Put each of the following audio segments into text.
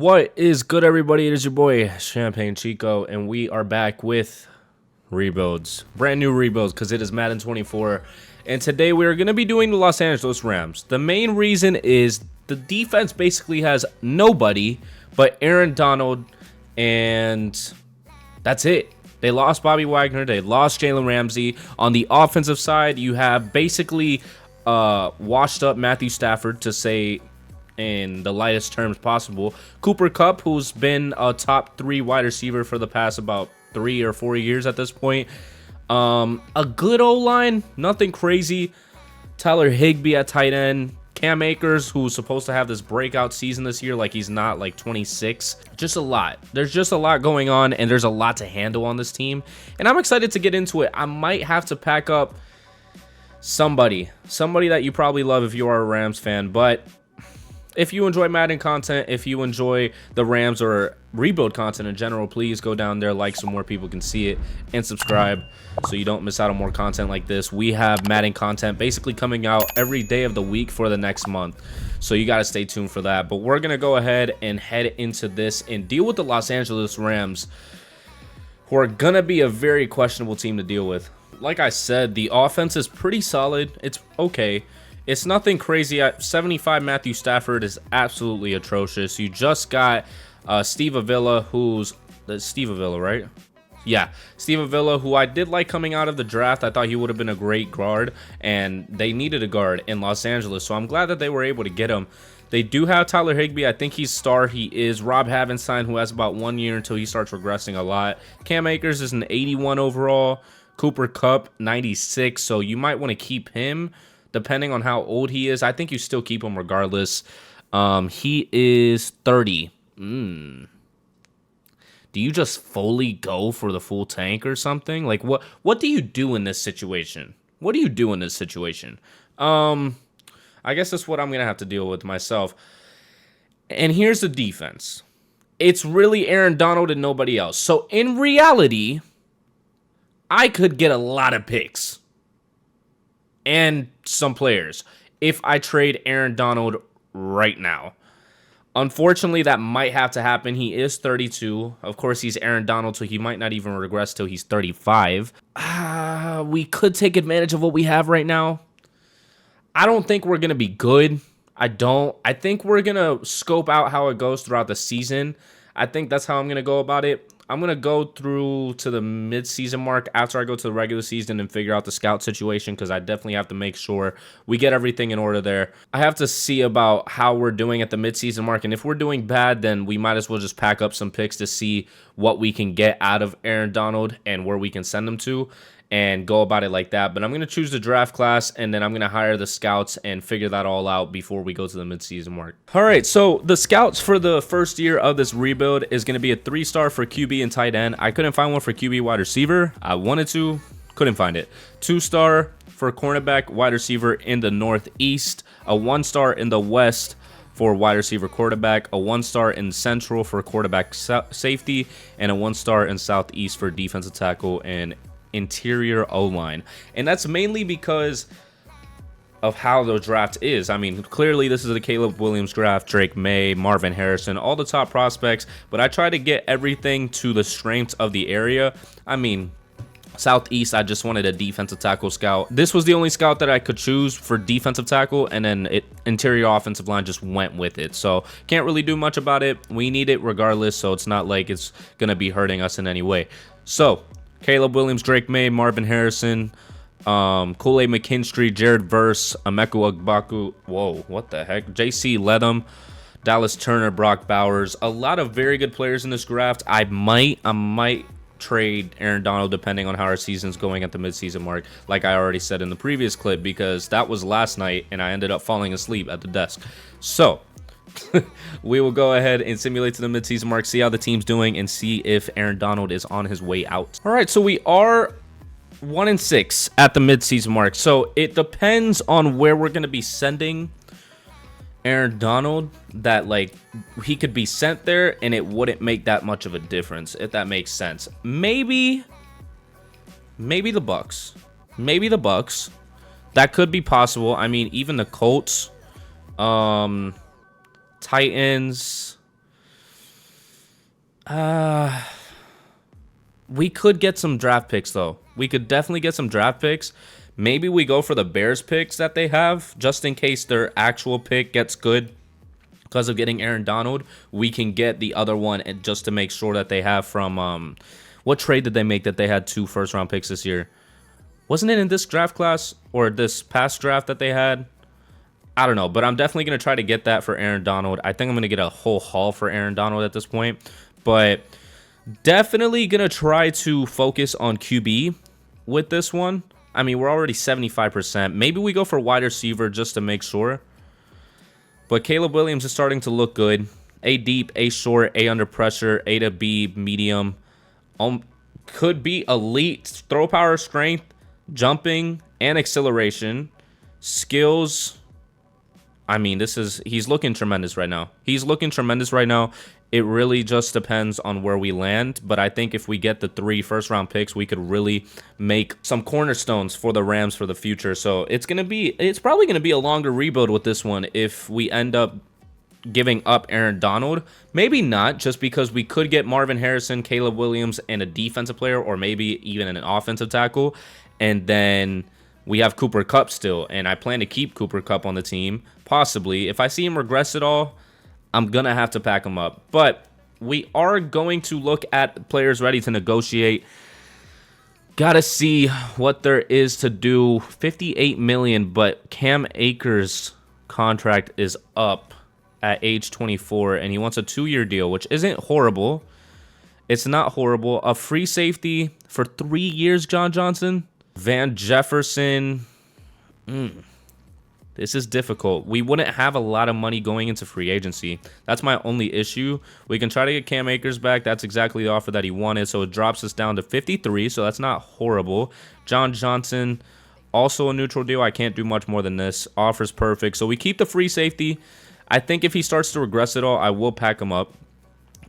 What is good, everybody? It is your boy Champagne Chico, and we are back with rebuilds, brand new rebuilds, because it is Madden 24. And today we are going to be doing the Los Angeles Rams. The main reason is the defense basically has nobody but Aaron Donald, and that's it. They lost Bobby Wagner. They lost Jalen Ramsey. On the offensive side, you have basically washed up Matthew Stafford, to say in the lightest terms possible. Cooper Kupp, who's been a top 3 wide receiver for the past about 3 or 4 years at this point. A good O-line, nothing crazy. Tyler Higbee at tight end. Cam Akers, who's supposed to have this breakout season this year, like he's not, like 26. Just a lot. There's just a lot going on, and there's a lot to handle on this team. And I'm excited to get into it. I might have to pack up somebody that you probably love if you are a Rams fan. But if you enjoy Madden content, if you enjoy the Rams or rebuild content in general, please go down there, like so more people can see it, and subscribe so you don't miss out on more content like this. We have Madden content basically coming out every day of the week for the next month, so you got to stay tuned for that. But we're going to go ahead and head into this and deal with the Los Angeles Rams, who are going to be a very questionable team to deal with. Like I said, the offense is pretty solid. It's okay. It's nothing crazy. At 75, Matthew Stafford is absolutely atrocious. You just got Steve Avila, who's Steve Avila, right? Yeah, Steve Avila, who I did like coming out of the draft. I thought he would have been a great guard, and they needed a guard in Los Angeles, so I'm glad that they were able to get him. They do have Tyler Higbee. I think he's star. He is. Rob Havenstein, who has about 1 year until he starts regressing a lot. Cam Akers is an 81 overall. Cooper Kupp, 96, so you might want to keep him depending on how old he is. I think you still keep him regardless. He is 30. Do you just fully go for the full tank or something? Like, what do you do in this situation? What do you do in this situation? I guess that's what I'm going to have to deal with myself. And here's the defense. It's really Aaron Donald and nobody else. So in reality, I could get a lot of picks and some players if I trade Aaron Donald right now. Unfortunately, that might have to happen. He is 32. Of course, he's Aaron Donald, so he might not even regress till he's 35. We could take advantage of what we have right now. I don't think we're going to be good. I think we're going to scope out how it goes throughout the season. I think that's how I'm going to go about it. I'm going to go through to the mid-season mark after I go to the regular season and figure out the scout situation, because I definitely have to make sure we get everything in order there. I have to see about how we're doing at the mid-season mark, and if we're doing bad, then we might as well just pack up some picks to see what we can get out of Aaron Donald and where we can send him to, and go about it like that. But I'm going to choose the draft class, and then I'm going to hire the scouts and figure that all out before we go to the midseason mark. All right, so the scouts for the first year of this rebuild is going to be a 3-star for QB and tight end. I couldn't find one for QB wide receiver. I wanted to, couldn't find it. 2-star for cornerback wide receiver in the Northeast. A 1-star in the West for wide receiver quarterback. A 1-star in Central for quarterback safety. And a 1-star in Southeast for defensive tackle and interior O-line. And that's mainly because of how the draft is. I mean, clearly this is a Caleb Williams draft, Drake May, Marvin Harrison, all the top prospects, but I try to get everything to the strengths of the area. I mean, Southeast, I just wanted a defensive tackle scout. This was the only scout that I could choose for defensive tackle, and then interior offensive line just went with it. So can't really do much about it. We need it regardless, so it's not like it's gonna be hurting us in any way. So Caleb Williams, Drake May, Marvin Harrison, Kool-Aid McKinstry, Jared Verse, Emeka Agbaku, whoa, what the heck, J.C. Letham, Dallas Turner, Brock Bowers. A lot of very good players in this draft. I might trade Aaron Donald depending on how our season's going at the midseason mark, like I already said in the previous clip, because that was last night and I ended up falling asleep at the desk. So we will go ahead and simulate to the midseason mark, see how the team's doing, and see if Aaron Donald is on his way out. All right, so we are 1-6 at the midseason mark. So it depends on where we're going to be sending Aaron Donald, that like he could be sent there and it wouldn't make that much of a difference, if that makes sense. Maybe the Bucks. That could be possible. I mean, even the Colts, Titans. Uh, we could get some draft picks, though. We could definitely get some draft picks. Maybe we go for the Bears picks that they have, just in case their actual pick gets good because of getting Aaron Donald. We can get the other one and just to make sure that they have from what trade did they make that they had 2 first-round picks this year? Wasn't it in this draft class or this past draft that they had? I don't know, but I'm definitely going to try to get that for Aaron Donald. I think I'm going to get a whole haul for Aaron Donald at this point, but definitely going to try to focus on QB with this one. I mean, we're already 75%. Maybe we go for wide receiver just to make sure. But Caleb Williams is starting to look good. A deep, A short, A under pressure, A to B medium. Could be elite throw power, strength, jumping, and acceleration. Skills. I mean, he's looking tremendous right now. He's looking tremendous right now. It really just depends on where we land. But I think if we get the 3 first-round picks, we could really make some cornerstones for the Rams for the future. So it's probably gonna be a longer rebuild with this one if we end up giving up Aaron Donald. Maybe not, just because we could get Marvin Harrison, Caleb Williams, and a defensive player, or maybe even an offensive tackle. And then we have Cooper Kupp still, and I plan to keep Cooper Kupp on the team, possibly. If I see him regress at all, I'm going to have to pack him up. But we are going to look at players ready to negotiate. Got to see what there is to do. $58 million, but Cam Akers' contract is up at age 24, and he wants a 2-year deal, which isn't horrible. It's not horrible. A free safety for 3 years, John Johnson. Van Jefferson. This is difficult. We wouldn't have a lot of money going into free agency. That's my only issue. We can try to get Cam Akers back. That's exactly the offer that he wanted, so it drops us down to 53, so that's not horrible. John Johnson, also a neutral deal. I can't do much more than this. Offer's perfect. So we keep the free safety. I think if he starts to regress at all, I will pack him up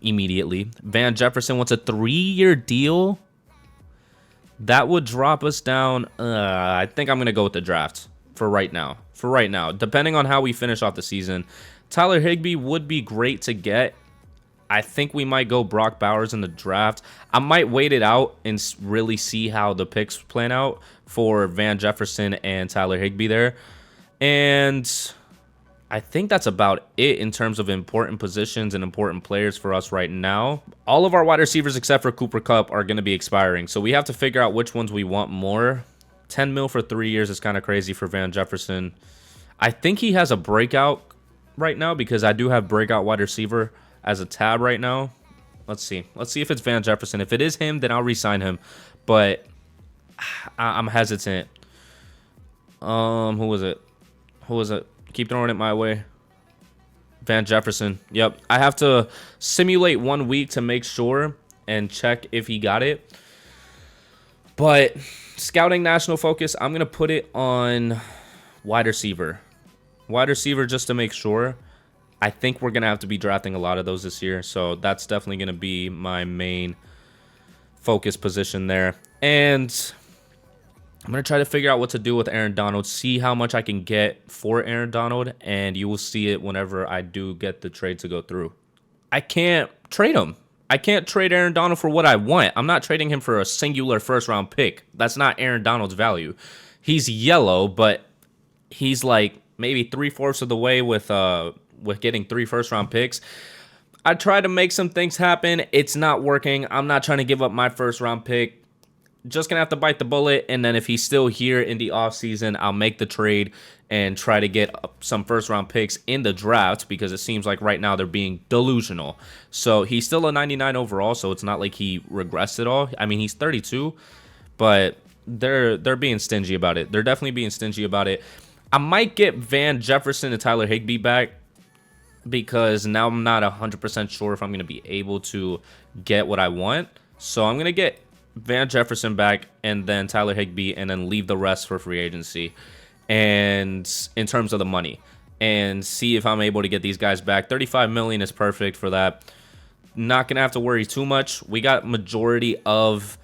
immediately. Van Jefferson wants a 3-year deal. That would drop us down. I think I'm going to go with the draft for right now. Depending on how we finish off the season. Tyler Higbee would be great to get. I think we might go Brock Bowers in the draft. I might wait it out and really see how the picks plan out for Van Jefferson and Tyler Higbee there. And I think that's about it in terms of important positions and important players for us right now. All of our wide receivers except for Cooper Kupp are going to be expiring, so we have to figure out which ones we want more. 10 mil for 3 years is kind of crazy for Van Jefferson. I think he has a breakout right now because I do have breakout wide receiver as a tab right now. Let's see. Let's see if it's Van Jefferson. If it is him, then I'll re-sign him. But I'm hesitant. Who was it? Keep throwing it my way. Van Jefferson. Yep. I have to simulate 1 week to make sure and check if he got it. But scouting national focus, I'm going to put it on wide receiver. Wide receiver just to make sure. I think we're going to have to be drafting a lot of those this year. So that's definitely going to be my main focus position there. And I'm going to try to figure out what to do with Aaron Donald, see how much I can get for Aaron Donald, and you will see it whenever I do get the trade to go through. I can't trade him. I can't trade Aaron Donald for what I want. I'm not trading him for a singular first-round pick. That's not Aaron Donald's value. He's yellow, but he's like maybe 3/4 of the way with getting 3 first-round picks. I tried to make some things happen. It's not working. I'm not trying to give up my first-round pick. Just going to have to bite the bullet, and then if he's still here in the offseason, I'll make the trade and try to get some first-round picks in the draft because it seems like right now they're being delusional. So he's still a 99 overall, so it's not like he regressed at all. I mean, he's 32, but they're being stingy about it. They're definitely being stingy about it. I might get Van Jefferson and Tyler Higbee back because now I'm not 100% sure if I'm going to be able to get what I want. So I'm going to get Van Jefferson back and then Tyler Higbee and then leave the rest for free agency and in terms of the money and see if I'm able to get these guys back. 35 million is perfect for that. Not gonna have to worry too much. We got majority of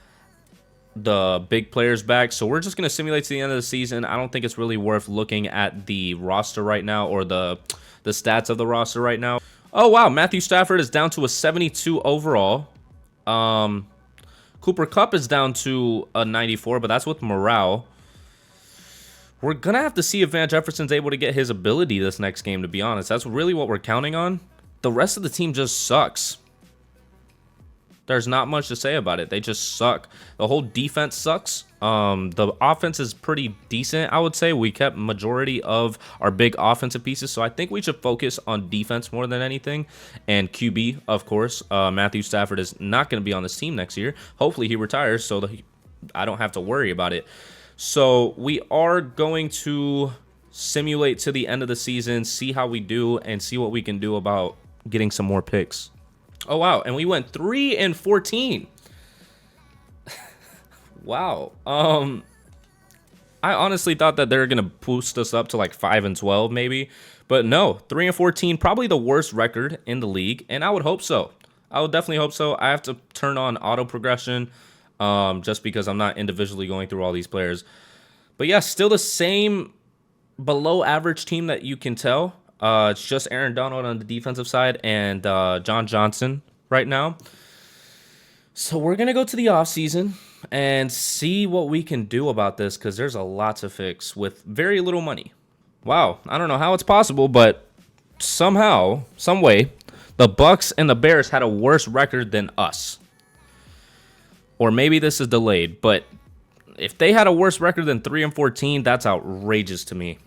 the big players back, so we're just gonna simulate to the end of the season. I don't think it's really worth looking at the roster right now or the stats of the roster right now. Oh, wow. Matthew Stafford is down to a 72 overall. Um, Cooper Kupp is down to a 94, but that's with morale. We're going to have to see if Van Jefferson's able to get his ability this next game, to be honest. That's really what we're counting on. The rest of the team just sucks. There's not much to say about it. They just suck. The whole defense sucks. The offense is pretty decent, I would say. We kept majority of our big offensive pieces, so I think we should focus on defense more than anything. And QB, of course. Matthew Stafford is not going to be on this team next year. Hopefully he retires so that I don't have to worry about it. So we are going to simulate to the end of the season, see how we do, and see what we can do about getting some more picks. Oh, wow. And we went 3-14. Wow. I honestly thought that they were going to boost us up to like 5-12 maybe. But no, 3-14, probably the worst record in the league. And I would hope so. I would definitely hope so. I have to turn on auto progression just because I'm not individually going through all these players. But yeah, still the same below average team that you can tell. It's just Aaron Donald on the defensive side and John Johnson right now. So we're going to go to the offseason and see what we can do about this because there's a lot to fix with very little money. Wow, I don't know how it's possible, but somehow, some way, the Bucks and the Bears had a worse record than us. Or maybe this is delayed, but if they had a worse record than 3-14, that's outrageous to me.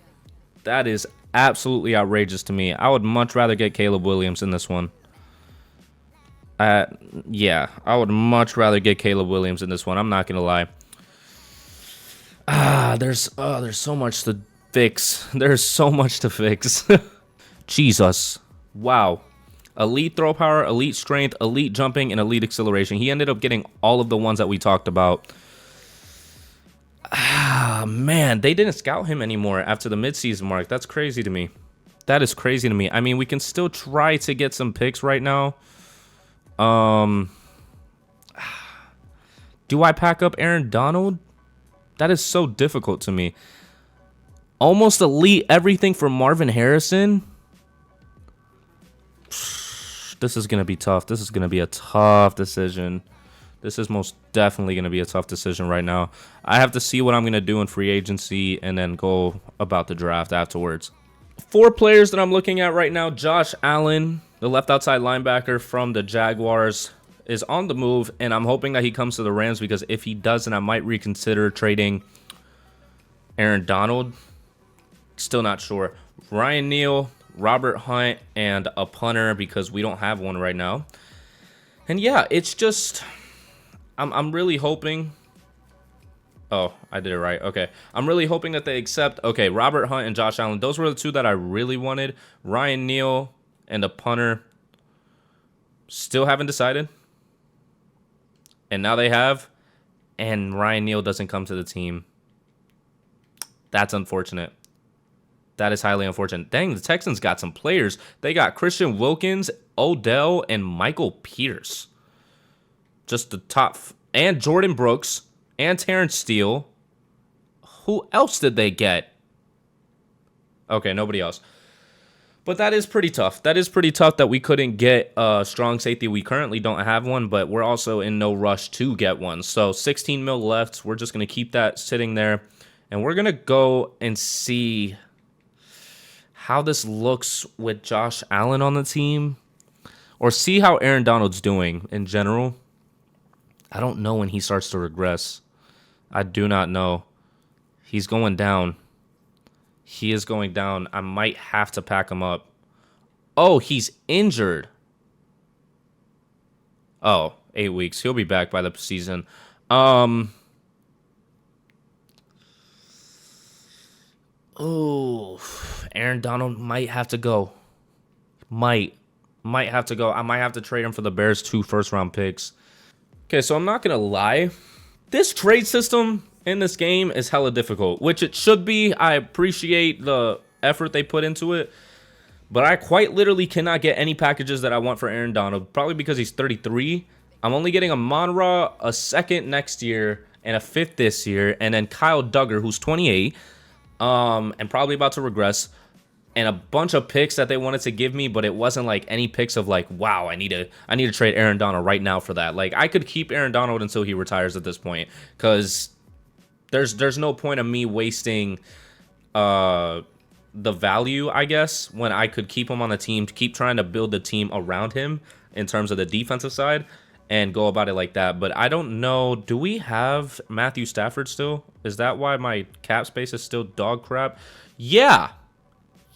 That is absolutely outrageous to me. I would much rather get Caleb Williams in this one. Yeah, I would much rather get Caleb Williams in this one. I'm not gonna lie. There's so much to fix. There's so much to fix. Jesus. Wow. Elite throw power, elite strength, elite jumping, and elite acceleration. He ended up getting all of the ones that we talked about. Man, they didn't scout him anymore after the midseason mark. That's crazy to me. That is crazy to me. I mean, we can still try to get some picks right now. Do I pack up Aaron Donald? That is so difficult to me. Almost elite everything for Marvin Harrison. This is going to be tough. This is going to be a tough decision. This is most definitely going to be a tough decision right now. I have to see what I'm going to do in free agency and then go about the draft afterwards. 4 players that I'm looking at right now. Josh Allen, the left outside linebacker from the Jaguars, is on the move, and I'm hoping that he comes to the Rams because if he doesn't, I might reconsider trading Aaron Donald. Still not sure. Ryan Neal, Robert Hunt, and a punter because we don't have one right now. And yeah, it's just... I'm really hoping... Oh, I did it right. Okay. I'm really hoping that they accept... Okay, Robert Hunt and Josh Allen. Those were the 2 that I really wanted. Ryan Neal and a punter. Still haven't decided. And now they have. And Ryan Neal doesn't come to the team. That's unfortunate. That is highly unfortunate. Dang, the Texans got some players. They got Christian Wilkins, Odell, and Michael Pierce. Just the top, and Jordan Brooks, and Terrence Steele. Who else did they get? Okay, nobody else. But that is pretty tough. That is pretty tough that we couldn't get a strong safety. We currently don't have one, but we're also in no rush to get one. So 16 mil left. We're just going to keep that sitting there. And we're going to go and see how this looks with Josh Allen on the team. Or see how Aaron Donald's doing in general. I don't know when he starts to regress. I do not know. He's going down. He is going down. I might have to pack him up. Oh, he's injured. Oh, 8 weeks. He'll be back by the season. Oh, Aaron Donald might have to go. Might have to go. I might have to trade him for the Bears' 2 first-round picks. Okay, so I'm not going to lie. This trade system in this game is hella difficult, which it should be. I appreciate the effort they put into it, but I quite literally cannot get any packages that I want for Aaron Donald, probably because he's 33. I'm only getting a Monra, a 2nd next year, and a 5th this year, and then Kyle Duggar, who's 28, and probably about to regress. and a bunch of picks that they wanted to give me, but it wasn't like any picks of like, wow, I need to trade Aaron Donald right now for that. Like I could keep Aaron Donald until he retires at this point, because there's no point of me wasting the value, I guess, when I could keep him on the team, keep trying to build the team around him in terms of the defensive side and go about it like that. But I don't know, do we have Matthew Stafford still? Is that why my cap space is still dog crap? Yeah,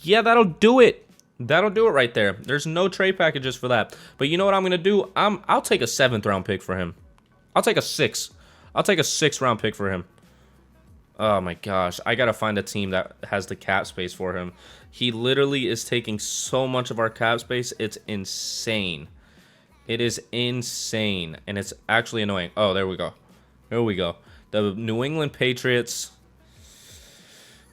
that'll do it. That'll do it right there. There's no trade packages for that. But you know what I'm gonna do? I'll take a 7th round pick for him. I'll take a 6th round pick for him. Oh my gosh, I gotta find a team that has the cap space for him. He literally is taking so much of our cap space. It's insane. It is insane, and it's actually annoying. Oh, there we go. There we go. The New England Patriots.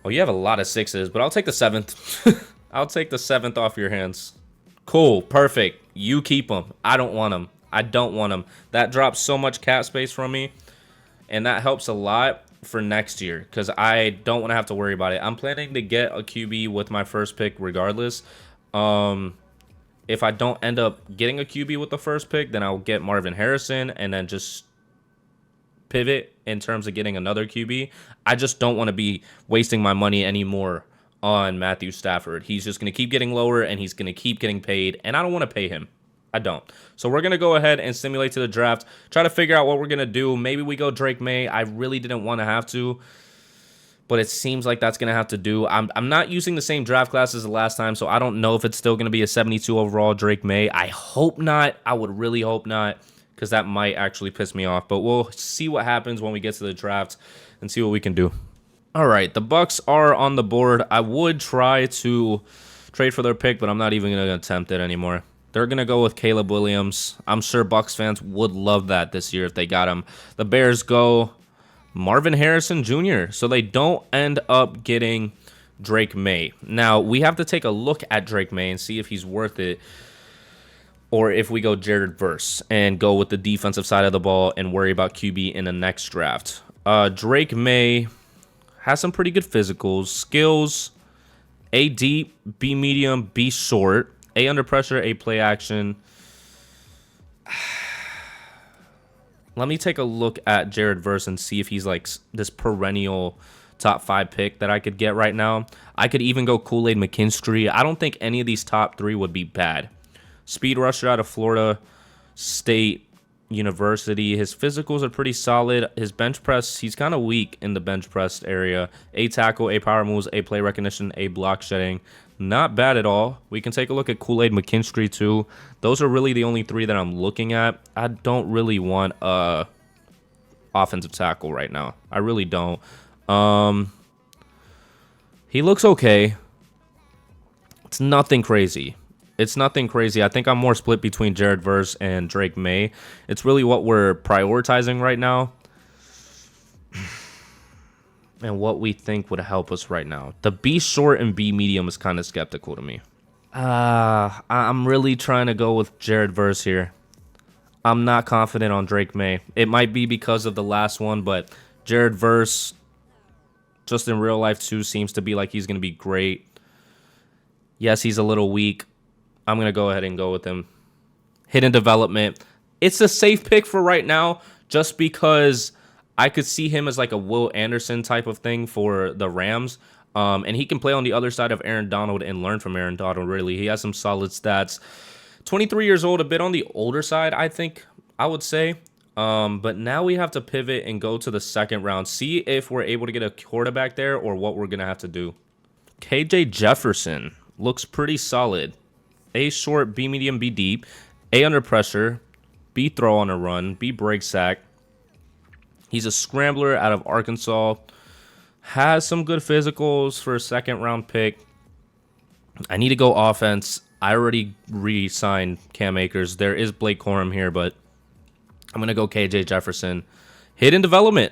Oh, you have a lot of 6s, but I'll take the 7th. I'll take the 7th off your hands. Cool, perfect. You keep them. I don't want them. I don't want them. That drops so much cap space from me, and that helps a lot for next year because I don't want to have to worry about it. I'm planning to get a QB with my first pick regardless. If I don't end up getting a QB with the first pick, then I'll get Marvin Harrison and then just pivot in terms of getting another QB. I just don't want to be wasting my money anymore on Matthew Stafford. He's just going to keep getting lower and he's going to keep getting paid, and I don't want to pay him. I don't. So we're going to go ahead and simulate to the draft, try to figure out what we're going to do. Maybe we go Drake May. I really didn't want to have to, but it seems like that's going to have to do. I'm not using the same draft class as the last time, so I don't know if it's still going to be a 72 overall Drake May. I hope not. I would really hope not, because that might actually piss me off. But we'll see what happens when we get to the draft and see what we can do. All right, the Bucks are on the board. I would try to trade for their pick, but I'm not even going to attempt it anymore. They're going to go with Caleb Williams. I'm sure Bucks fans would love that this year if they got him. The Bears go Marvin Harrison Jr., so they don't end up getting Drake May. Now, we have to take a look at Drake May and see if he's worth it, or if we go Jared Verse and go with the defensive side of the ball and worry about QB in the next draft. Drake May has some pretty good physicals, skills, A deep, B medium, B short, A under pressure, A play action. Let me take a look at Jared Verse and see if he's like this perennial top 5 pick that I could get right now. I could even go Kool-Aid McKinstry. I don't think any of these top 3 would be bad. Speed rusher out of Florida State University. His physicals are pretty solid. His bench press, he's kind of weak in the bench press area. A tackle, A power moves, A play recognition, A block shedding. Not bad at all. We can take a look at Kool-Aid McKinstry too. Those are really the only 3 that I'm looking at. I don't really want a offensive tackle right now. I really don't. He looks okay. It's nothing crazy. It's nothing crazy. I think I'm more split between Jared Verse and Drake May. It's really what we're prioritizing right now and what we think would help us right now. The B short and B medium is kind of skeptical to me. I'm really trying to go with Jared Verse here. I'm not confident on Drake May. It might be because of the last one, but Jared Verse, just in real life too, seems to be like he's going to be great. Yes, he's a little weak. I'm going to go ahead and go with him. Hidden development. It's a safe pick for right now, just because I could see him as like a Will Anderson type of thing for the Rams. And he can play on the other side of Aaron Donald and learn from Aaron Donald, really. He has some solid stats. 23 years old, a bit on the older side, I think, I would say. But now we have to pivot and go to the 2nd round. See if we're able to get a quarterback there or what we're going to have to do. KJ Jefferson looks pretty solid. A short, B medium, B deep. A under pressure. B throw on a run. B break sack. He's a scrambler out of Arkansas. Has some good physicals for a 2nd round pick. I need to go offense. I already re-signed Cam Akers. There is Blake Corum here, but I'm going to go KJ Jefferson. Hidden development.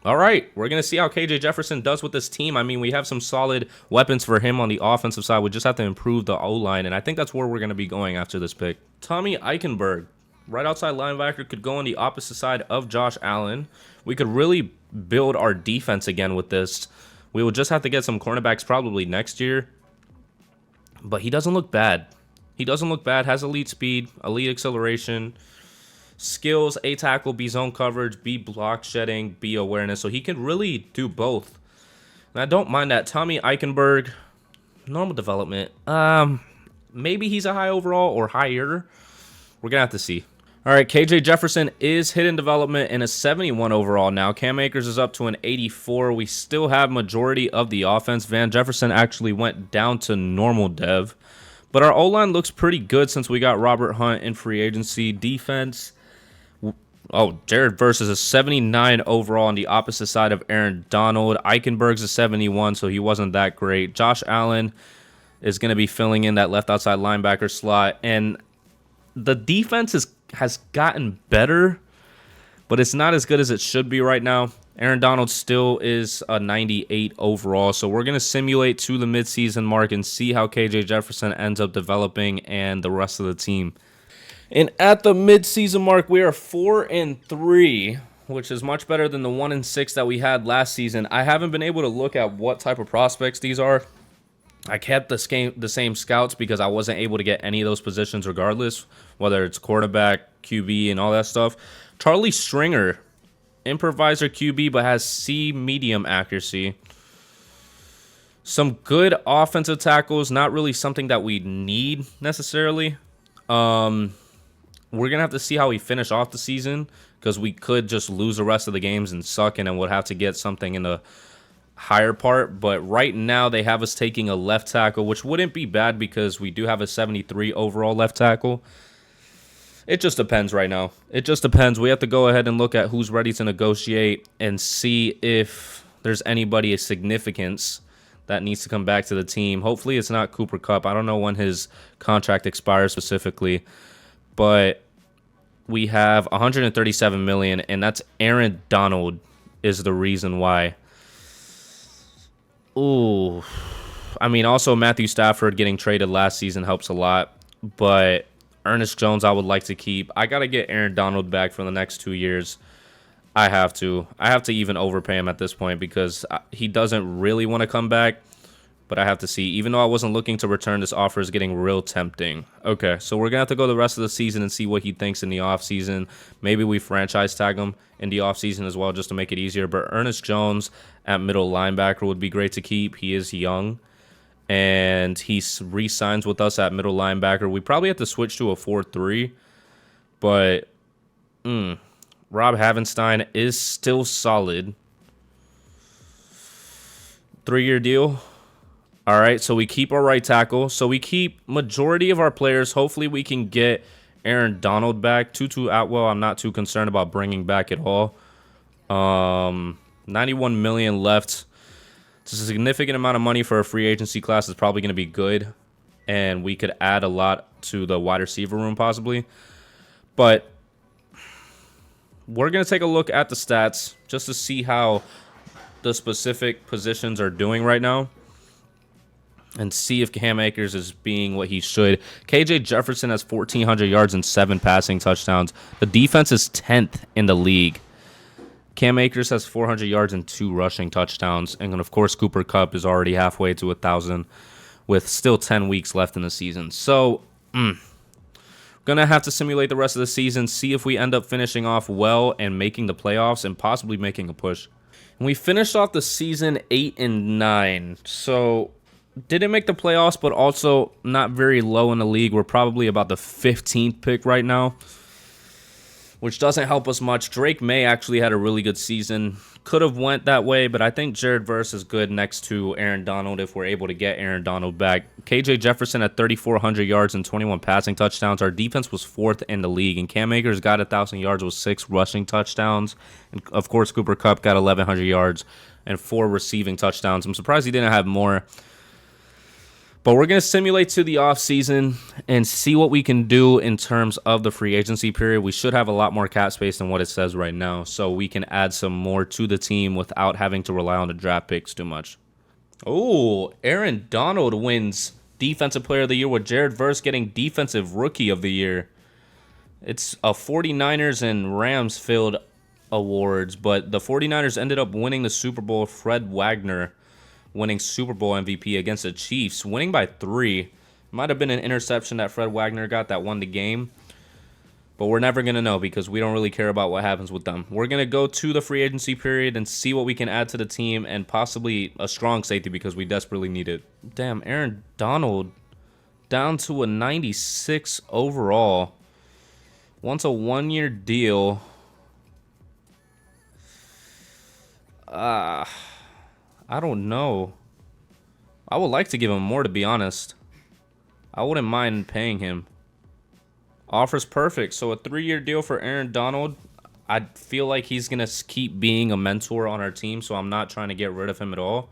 All right, we're going to see how KJ Jefferson does with this team. I mean, we have some solid weapons for him on the offensive side. We just have to improve the O-line, and I think that's where we're going to be going after this pick. Tommy Eichenberg, right outside linebacker, could go on the opposite side of Josh Allen. We could really build our defense again with this. We will just have to get some cornerbacks probably next year. but he doesn't look bad. He doesn't look bad. Has elite speed, elite acceleration, skills, A tackle, B zone coverage, B block shedding, B awareness. So he can really do both. And I don't mind that. Tommy Eichenberg, normal development. Maybe he's a high overall or higher. We're going to have to see. All right, KJ Jefferson is hidden development in a 71 overall now. Cam Akers is up to an 84. We still have majority of the offense. Van Jefferson actually went down to normal dev. But our O-line looks pretty good since we got Robert Hunt in free agency. Defense, oh, Jared Verse is a 79 overall on the opposite side of Aaron Donald. Eichenberg's a 71, so he wasn't that great. Josh Allen is going to be filling in that left outside linebacker slot. And the defense has gotten better, but it's not as good as it should be right now. Aaron Donald still is a 98 overall, so we're going to simulate to the midseason mark and see how KJ Jefferson ends up developing and the rest of the team. And at the midseason mark, we are 4-3, which is much better than the 1-6 that we had last season. I haven't been able to look at what type of prospects these are. I kept the same scouts because I wasn't able to get any of those positions regardless, whether it's quarterback, QB, and all that stuff. Charlie Stringer, improviser QB, but has C medium accuracy. Some good offensive tackles, not really something that we need necessarily. We're going to have to see how we finish off the season because we could just lose the rest of the games and suck, and then we'll have to get something in the higher part. But right now they have us taking a left tackle, which wouldn't be bad because we do have a 73 overall left tackle. It just depends right now. It just depends. We have to go ahead and look at who's ready to negotiate and see if there's anybody of significance that needs to come back to the team. Hopefully it's not Cooper Kupp. I don't know when his contract expires specifically, but we have $137 million, and that's Aaron Donald is the reason why. Ooh, I mean, also Matthew Stafford getting traded last season helps a lot, but Ernest Jones I would like to keep. I got to get Aaron Donald back for the next 2 years. I have to even overpay him at this point because he doesn't really want to come back, but I have to see. Even though I wasn't looking to return, this offer is getting real tempting. Okay, so we're going to have to go the rest of the season and see what he thinks in the offseason. Maybe we franchise tag him in the offseason as well just to make it easier. But Ernest Jones at middle linebacker would be great to keep. He is young, and he re-signs with us at middle linebacker. We probably have to switch to a 4-3, but Rob Havenstein is still solid. 3-year deal. All right, so we keep our right tackle. So we keep majority of our players. Hopefully we can get Aaron Donald back. Tutu Atwell, I'm not too concerned about bringing back at all. 91 million left. It's a significant amount of money for a free agency class. It's probably going to be good, and we could add a lot to the wide receiver room possibly. But we're going to take a look at the stats just to see how the specific positions are doing right now and see if Cam Akers is being what he should. KJ Jefferson has 1,400 yards and 7 passing touchdowns. The defense is 10th in the league. Cam Akers has 400 yards and 2 rushing touchdowns. And, of course, Cooper Kupp is already halfway to 1,000 with still 10 weeks left in the season. So, going to have to simulate the rest of the season, see if we end up finishing off well and making the playoffs and possibly making a push. And we finished off the season 8-9. So, didn't make the playoffs, but also not very low in the league. We're probably about the 15th pick right now, which doesn't help us much. Drake May actually had a really good season. Could have went that way, but I think Jared Verse is good next to Aaron Donald if we're able to get Aaron Donald back. KJ Jefferson at 3,400 yards and 21 passing touchdowns. Our defense was 4th in the league, and Cam Akers got 1,000 yards with 6 rushing touchdowns. And, of course, Cooper Kupp got 1,100 yards and 4 receiving touchdowns. I'm surprised he didn't have more. But we're going to simulate to the offseason and see what we can do in terms of the free agency period. We should have a lot more cap space than what it says right now, so we can add some more to the team without having to rely on the draft picks too much. Oh, Aaron Donald wins Defensive Player of the Year with Jared Verse getting Defensive Rookie of the Year. It's a 49ers and Rams filled awards, but the 49ers ended up winning the Super Bowl. Fred Wagner winning Super Bowl MVP against the Chiefs, winning by 3. Might have been an interception that Fred Wagner got that won the game. But we're never going to know because we don't really care about what happens with them. We're going to go to the free agency period and see what we can add to the team and possibly a strong safety because we desperately need it. Damn, Aaron Donald down to a 96 overall. Wants a 1-year deal. I don't know. I would like to give him more, to be honest. I wouldn't mind paying him. Offers perfect. So a 3-year deal for Aaron Donald. I feel like he's going to keep being a mentor on our team, so I'm not trying to get rid of him at all.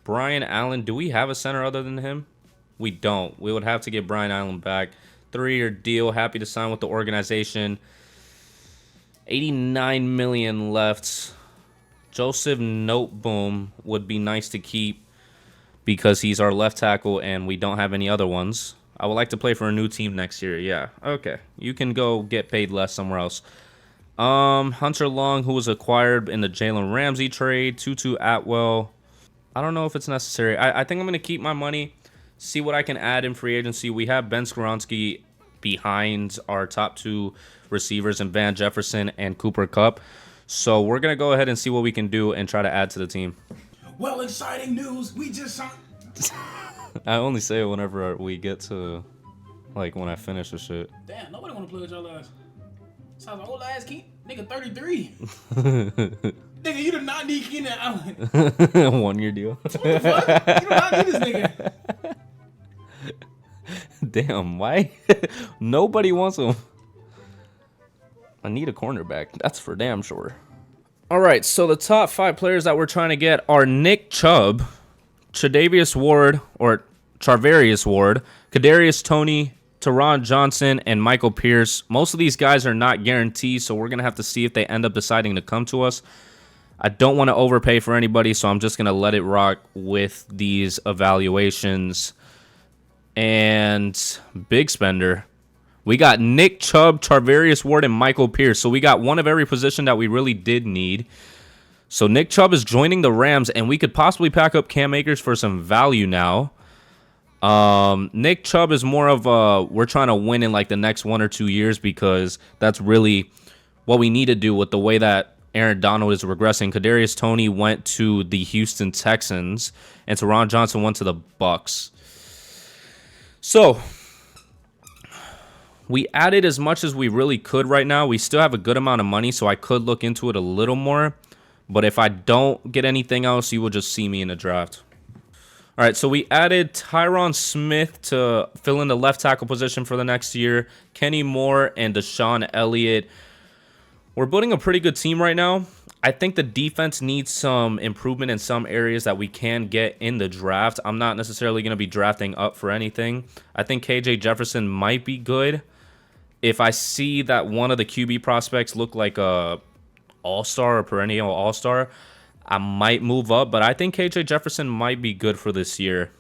Brian Allen. Do we have a center other than him? We don't. We would have to get Brian Allen back. 3-year deal. Happy to sign with the organization. $89 million left. Joseph Noteboom would be nice to keep because he's our left tackle and we don't have any other ones. I would like to play for a new team next year. Yeah, okay. You can go get paid less somewhere else. Hunter Long, who was acquired in the Jalen Ramsey trade. Tutu Atwell. I don't know if it's necessary. I think I'm going to keep my money, see what I can add in free agency. We have Ben Skoronski behind our top 2 receivers in Van Jefferson and Cooper Kupp. So we're going to go ahead and see what we can do and try to add to the team. Well, exciting news. We just signed. I only say it whenever we get to, like, when I finish the shit. Damn, nobody want to play with y'all ass. Sounds like old ass Keenan. Nigga 33. Nigga, you do not need Keenan Allen. 1-year deal. What the fuck? You do not need this nigga. Damn, why? Nobody wants him. I need a cornerback. That's for damn sure. All right, so the top 5 players that we're trying to get are Nick Chubb, Tre'Davious Ward, or Charvarius Ward, Kadarius Toney, Teron Johnson, and Michael Pierce. Most of these guys are not guaranteed, so we're going to have to see if they end up deciding to come to us. I don't want to overpay for anybody, so I'm just going to let it rock with these evaluations. And big spender. We got Nick Chubb, Charvarius Ward, and Michael Pierce. So we got one of every position that we really did need. So Nick Chubb is joining the Rams, and we could possibly pack up Cam Akers for some value now. Nick Chubb is more of we're trying to win in like the next 1 or 2 years because that's really what we need to do with the way that Aaron Donald is regressing. Kadarius Toney went to the Houston Texans, and Teron Johnson went to the Bucks. So we added as much as we really could right now. We still have a good amount of money, so I could look into it a little more. But if I don't get anything else, you will just see me in the draft. All right, so we added Tyron Smith to fill in the left tackle position for the next year. Kenny Moore and Deshaun Elliott. We're building a pretty good team right now. I think the defense needs some improvement in some areas that we can get in the draft. I'm not necessarily going to be drafting up for anything. I think KJ Jefferson might be good. If I see that one of the QB prospects look like a all-star or perennial all-star, I might move up. But I think KJ Jefferson might be good for this year.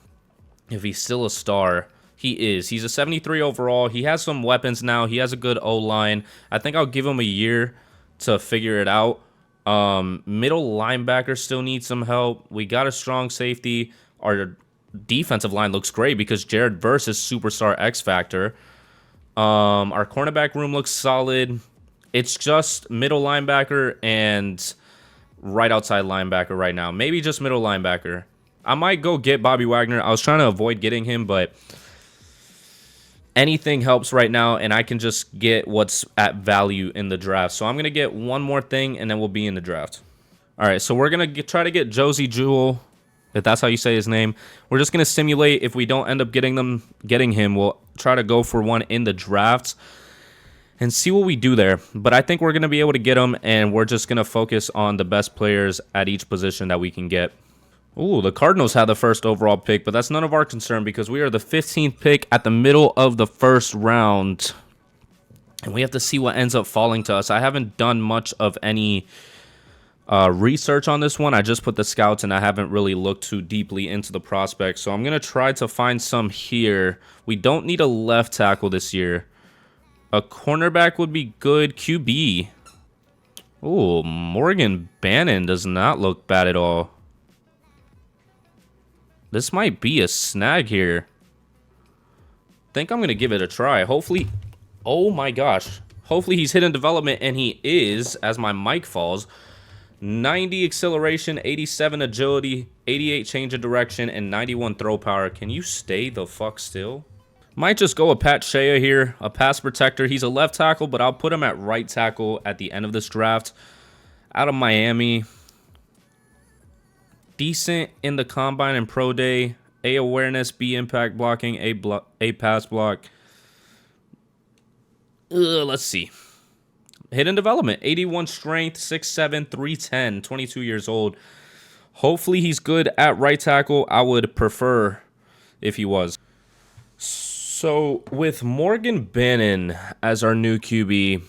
If he's still a star, he is. He's a 73 overall. He has some weapons now. He has a good O-line. I think I'll give him a year to figure it out. Middle linebacker still needs some help. We got a strong safety. Our defensive line looks great because Jared Verse is superstar X Factor. Our cornerback room looks solid. It's just middle linebacker and right outside linebacker right now. Maybe just middle linebacker. I might go get Bobby Wagner. I was trying to avoid getting him, but anything helps right now, and I can just get what's at value in the draft. So I'm going to get one more thing, and then we'll be in the draft. All right, so we're going to try to get Josie Jewell, if that's how you say his name. We're just going to simulate. If we don't end up getting him, we'll try to go for one in the draft and see what we do there. But I think we're going to be able to get him, and we're just going to focus on the best players at each position that we can get. Ooh, the Cardinals had the first overall pick, but that's none of our concern because we are the 15th pick at the middle of the first round. And we have to see what ends up falling to us. I haven't done much of any research on this one. I just put the scouts, and I haven't really looked too deeply into the prospects. So I'm going to try to find some here. We don't need a left tackle this year. A cornerback would be good. QB. Ooh, Morgan Bannon does not look bad at all. This might be a snag here. think I'm going to give it a try. Hopefully, oh my gosh. Hopefully he's hidden development, and he is, as my mic falls. 90 acceleration, 87 agility, 88 change of direction, and 91 throw power. Can you stay the fuck still? Might just go a Pat Shea here, a pass protector. He's a left tackle, but I'll put him at right tackle at the end of this draft. Out of Miami. Decent in the combine and pro day. A awareness, B impact blocking, A pass block. Let's see. Hidden development, 81 strength, 6'7", 310, 22 years old. Hopefully he's good at right tackle. I would prefer if he was. So with Morgan Bannon as our new QB,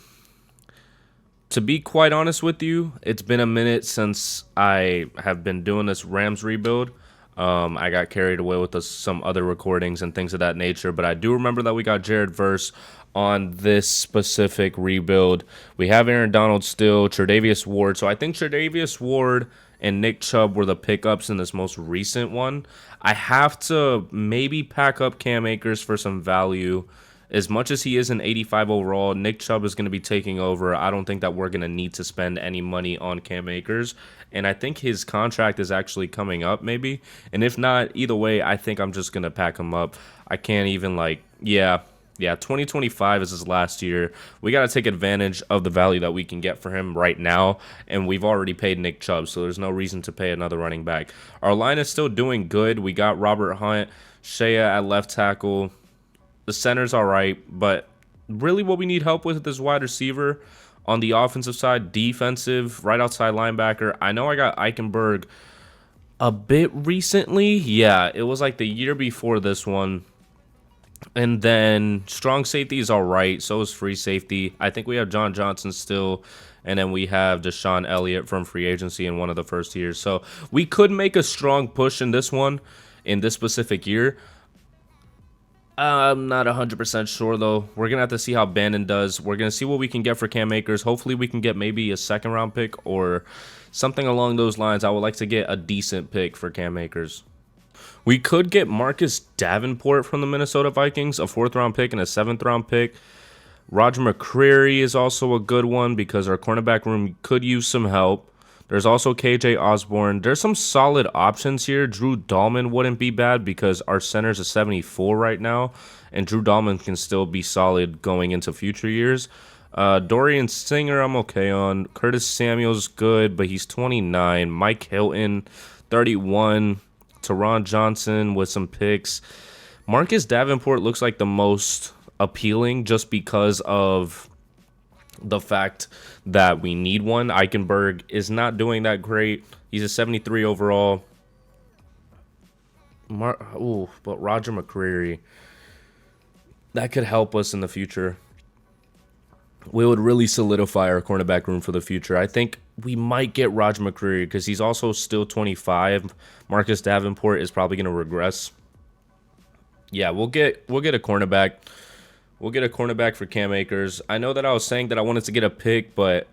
to be quite honest with you, it's been a minute since I have been doing this Rams rebuild. I got carried away with some other recordings and things of that nature, but I do remember that we got Jared Verse on this specific rebuild. We have Aaron Donald still, Tre'Davious Ward. So I think Tre'Davious Ward and Nick Chubb were the pickups in this most recent one. I have to maybe pack up Cam Akers for some value. As much as he is an 85 overall, Nick Chubb is going to be taking over. I don't think that we're going to need to spend any money on Cam Akers. And I think his contract is actually coming up maybe. And if not, either way, I think I'm just going to pack him up. I can't even yeah, 2025 is his last year. We got to take advantage of the value that we can get for him right now. And we've already paid Nick Chubb, so there's no reason to pay another running back. Our line is still doing good. We got Robert Hunt, Shea at left tackle. The center's all right, but really what we need help with is wide receiver. On the offensive side, defensive, right outside linebacker. I know I got Eichenberg a bit recently. Yeah, it was like the year before this one. And then strong safety is all right. So is free safety. I think we have John Johnson still. And then we have Deshaun Elliott from free agency in one of the first years. So we could make a strong push in this one, in this specific year. I'm not 100% sure, though. We're going to have to see how Bannon does. We're going to see what we can get for Cam Akers. Hopefully, we can get maybe a second-round pick or something along those lines. I would like to get a decent pick for Cam Akers. We could get Marcus Davenport from the Minnesota Vikings, a 4th-round pick and a 7th-round pick. Roger McCreary is also a good one because our cornerback room could use some help. There's also KJ Osborne. There's some solid options here. Drew Dahlman wouldn't be bad because our center's a 74 right now, and Drew Dahlman can still be solid going into future years. Dorian Singer, I'm okay on. Curtis Samuel's good, but he's 29. Mike Hilton, 31. Teron Johnson with some picks. Marcus Davenport looks like the most appealing just because of the fact that we need one. Eichenberg is not doing that great. He's a 73 overall. But Roger McCreary, that could help us in the future. We would really solidify our cornerback room for the future. I think we might get Roger McCreary because he's also still 25. Marcus Davenport is probably going to regress. Yeah, we'll get a cornerback. We'll get a cornerback for Cam Akers. I know that I was saying that I wanted to get a pick, but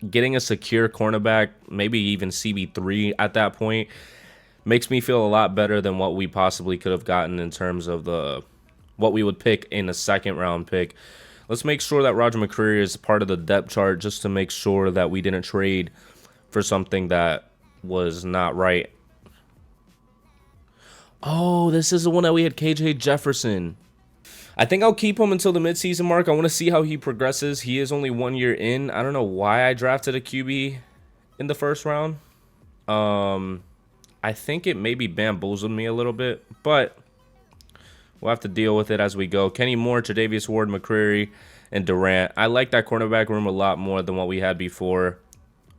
getting a secure cornerback, maybe even CB3 at that point, makes me feel a lot better than what we possibly could have gotten in terms of what we would pick in a 2nd-round pick. Let's make sure that Roger McCreary is part of the depth chart just to make sure that we didn't trade for something that was not right. Oh, this is the one that we had KJ Jefferson. I think I'll keep him until the midseason mark. I want to see how he progresses. He is only 1 year in. I don't know why I drafted a QB in the 1st round. I think it maybe bamboozled me a little bit, but we'll have to deal with it as we go. Kenny Moore, Tre'Davious Ward, McCreary, and Durant. I like that cornerback room a lot more than what we had before.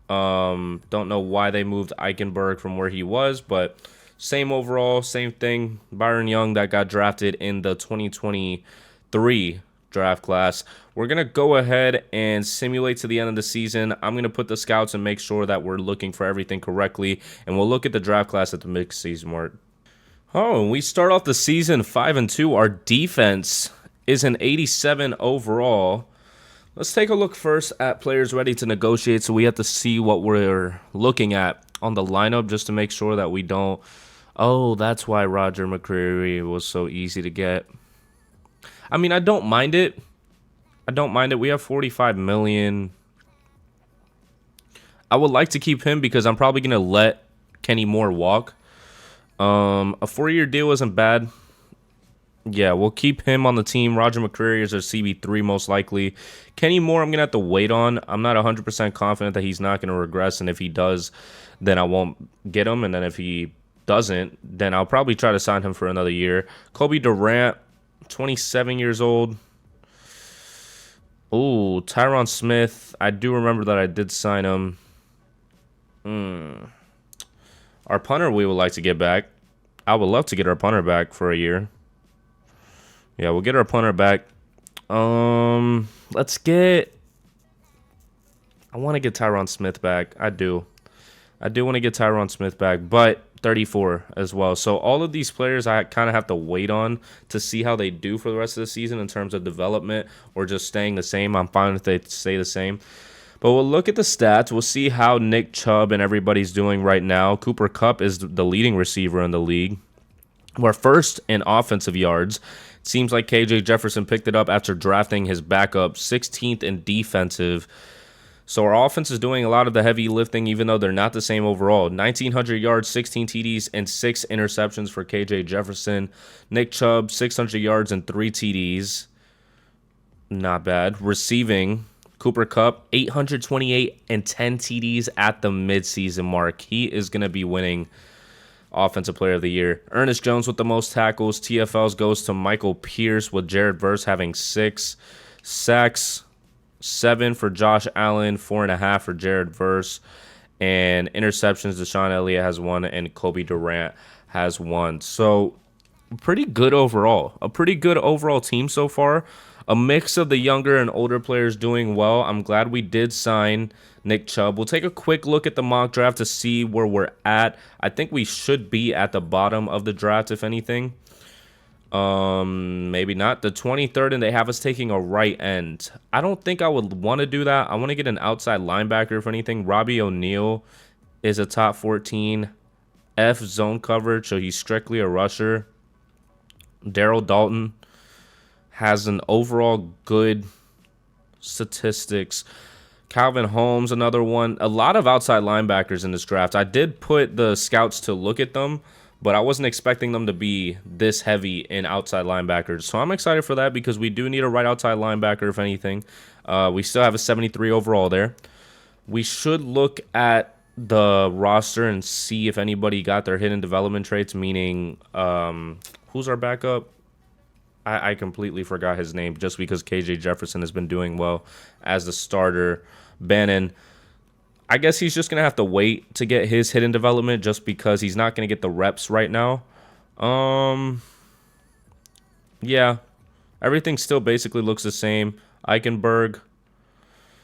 Don't know why they moved Eichenberg from where he was, but same overall, same thing. Byron Young that got drafted in the 2023 draft class. We're going to go ahead and simulate to the end of the season. I'm going to put the scouts and make sure that we're looking for everything correctly, and we'll look at the draft class at the mid-season mark. Oh, and we start off the season 5-2. Our defense is an 87 overall. Let's take a look first at players ready to negotiate. So we have to see what we're looking at on the lineup just to make sure that we don't. Oh, that's why Roger McCreary was so easy to get. I mean, I don't mind it. I don't mind it. We have 45 million. I would like to keep him because I'm probably going to let Kenny Moore walk. A 4-year deal isn't bad. Yeah, we'll keep him on the team. Roger McCreary is our CB3 most likely. Kenny Moore, I'm going to have to wait on. I'm not 100% confident that he's not going to regress, and if he does, then I won't get him, and then if he doesn't, then I'll probably try to sign him for another year. Kobe Durant, 27 years old. Ooh, Tyron Smith. I do remember that I did sign him. Our punter we would like to get back. I would love to get our punter back for a year. Yeah, we'll get our punter back. Let's get... I want to get Tyron Smith back. I do want to get Tyron Smith back, but 34 as well. So all of these players I kind of have to wait on to see how they do for the rest of the season in terms of development or just staying the same. I'm fine if they stay the same. But we'll look at the stats. We'll see how Nick Chubb and everybody's doing right now. Cooper Kupp is the leading receiver in the league. We're first in offensive yards. It seems like KJ Jefferson picked it up after drafting his backup, 16th in defensive. So our offense is doing a lot of the heavy lifting, even though they're not the same overall. 1,900 yards, 16 TDs, and 6 interceptions for KJ Jefferson. Nick Chubb, 600 yards and 3 TDs. Not bad. Receiving, Cooper Kupp, 828 and 10 TDs at the midseason mark. He is going to be winning Offensive Player of the Year. Ernest Jones with the most tackles. TFLs goes to Michael Pierce with Jared Verse having 6 sacks. 7 for Josh Allen, 4.5 for Jared Verse, and interceptions. Deshaun Elliott has 1, and Kobe Durant has 1. So pretty good overall. A pretty good overall team so far. A mix of the younger and older players doing well. I'm glad we did sign Nick Chubb. We'll take a quick look at the mock draft to see where we're at. I think we should be at the bottom of the draft, if anything. Maybe not. The 23rd, and they have us taking a right end. I don't think I would want to do that. I want to get an outside linebacker, if anything. Robbie O'Neal is a top 14. F zone coverage, so he's strictly a rusher. Daryl Dalton has an overall good statistics. Calvin Holmes, another one. A lot of outside linebackers in this draft. I did put the scouts to look at them, but I wasn't expecting them to be this heavy in outside linebackers. So I'm excited for that because we do need a right outside linebacker, if anything. We still have a 73 overall there. We should look at the roster and see if anybody got their hidden development traits, meaning who's our backup? I completely forgot his name just because KJ Jefferson has been doing well as the starter. Bannon, I guess he's just going to have to wait to get his hidden development just because he's not going to get the reps right now. Yeah, everything still basically looks the same. Eichenberg,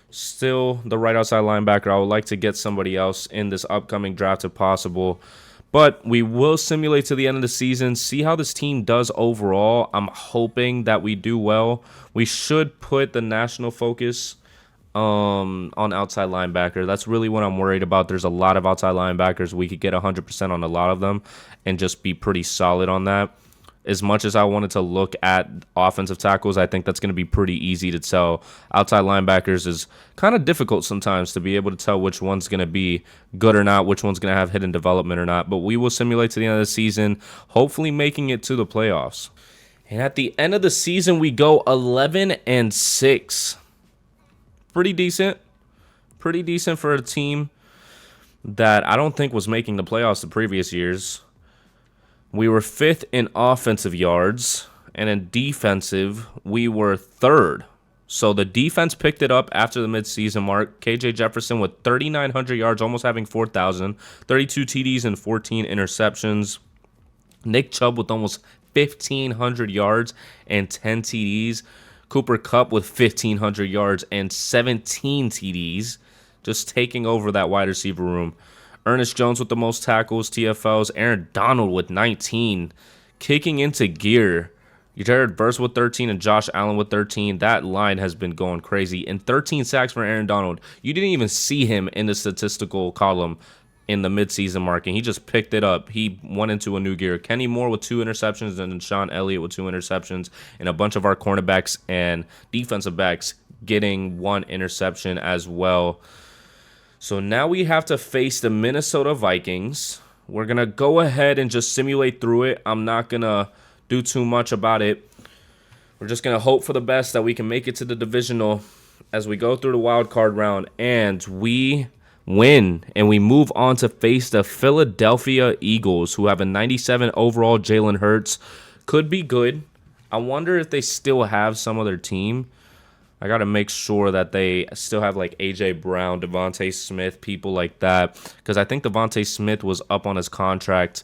still the right outside linebacker. I would like to get somebody else in this upcoming draft if possible. But we will simulate to the end of the season, see how this team does overall. I'm hoping that we do well. We should put the national focus on outside linebacker. That's really what I'm worried about. There's a lot of outside linebackers. We could get 100% on a lot of them and just be pretty solid on that. As much as I wanted to look at offensive tackles, I think that's going to be pretty easy to tell. Outside linebackers is kind of difficult sometimes to be able to tell which one's going to be good or not, which one's going to have hidden development or not. But we will simulate to the end of the season, hopefully making it to the playoffs. And at the end of the season, we go 11-6. Pretty decent. Pretty decent for a team that I don't think was making the playoffs the previous years. We were 5th in offensive yards, and in defensive, we were 3rd. So the defense picked it up after the midseason mark. KJ Jefferson with 3,900 yards, almost having 4,000, 32 TDs and 14 interceptions. Nick Chubb with almost 1,500 yards and 10 TDs. Cooper Kupp with 1,500 yards and 17 TDs, just taking over that wide receiver room. Ernest Jones with the most tackles, TFLs. Aaron Donald with 19, kicking into gear. Jared Verse with 13 and Josh Allen with 13. That line has been going crazy. And 13 sacks for Aaron Donald. You didn't even see him in the statistical column. in the midseason mark, and he just picked it up. He went into a new gear. Kenny Moore with 2 interceptions, and Sean Elliott with 2 interceptions, and a bunch of our cornerbacks and defensive backs getting 1 interception as well. So now we have to face the Minnesota Vikings. We're going to go ahead and just simulate through it. I'm not going to do too much about it. We're just going to hope for the best that we can make it to the divisional as we go through the wild card round, and we win, and we move on to face the Philadelphia Eagles, who have a 97 overall. Jalen Hurts could be good. I wonder if they still have some of their team. I got to make sure that they still have like A.J. Brown, Devontae Smith, people like that, because I think Devontae Smith was up on his contract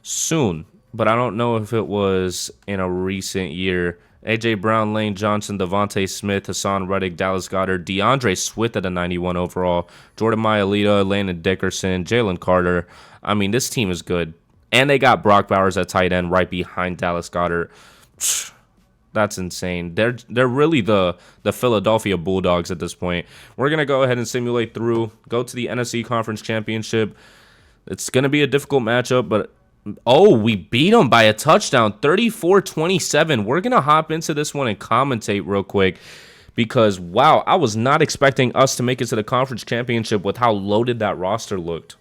soon, but I don't know if it was in a recent year. A.J. Brown, Lane Johnson, Devontae Smith, Hassan Reddick, Dallas Goedert, DeAndre Swift at a 91 overall, Jordan Mailata, Landon Dickerson, Jalen Carter. I mean, this team is good. And they got Brock Bowers at tight end right behind Dallas Goedert. That's insane. They're really the Philadelphia Bulldogs at this point. We're going to go ahead and simulate through, go to the NFC Conference Championship. It's going to be a difficult matchup, but oh, we beat them by a touchdown, 34-27. We're going to hop into this one and commentate real quick because, wow, I was not expecting us to make it to the conference championship with how loaded that roster looked.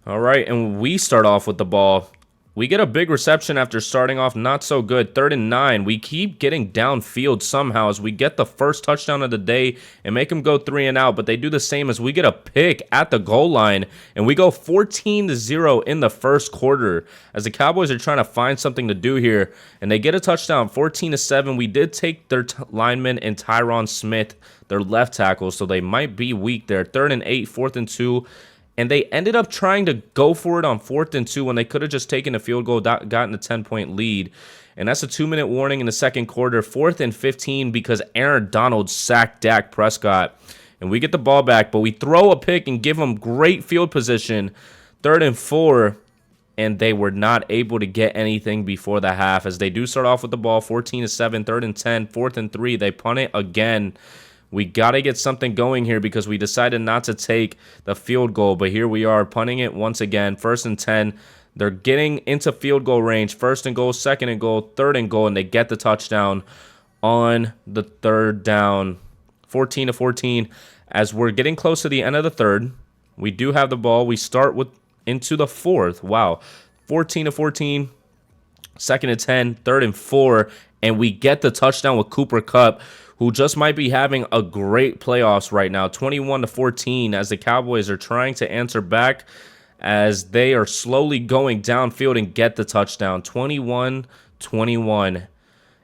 All right, and we start off with the ball. We get a big reception after starting off not so good. 3rd and 9. We keep getting downfield somehow as we get the first touchdown of the day and make them go 3 and out. But they do the same as we get a pick at the goal line and we go 14-0 in the first quarter as the Cowboys are trying to find something to do here. And they get a touchdown, 14-7. We did take their lineman and Tyron Smith, their left tackle, so they might be weak there. 3rd and 8, 4th and 2. And they ended up trying to go for it on 4th and 2 when they could have just taken a field goal, gotten a 10-point lead. And that's a 2-minute warning in the second quarter. 4th and 15 because Aaron Donald sacked Dak Prescott. And we get the ball back, but we throw a pick and give them great field position. 3rd and 4, and they were not able to get anything before the half as they do start off with the ball 14-7, 3rd and 10, 4th and 3. They punt it again. We got to get something going here because we decided not to take the field goal. But here we are punting it once again. 1st and 10. They're getting into field goal range. 1st and goal, 2nd and goal, 3rd and goal. And they get the touchdown on the 3rd down. 14-14. As we're getting close to the end of the 3rd. We do have the ball. We start with into the 4th. Wow. 14-14. 2nd and 10. 3rd and 4. And we get the touchdown with Cooper Kupp, who just might be having a great playoffs right now. 21-14 as the Cowboys are trying to answer back as they are slowly going downfield and get the touchdown. 21-21.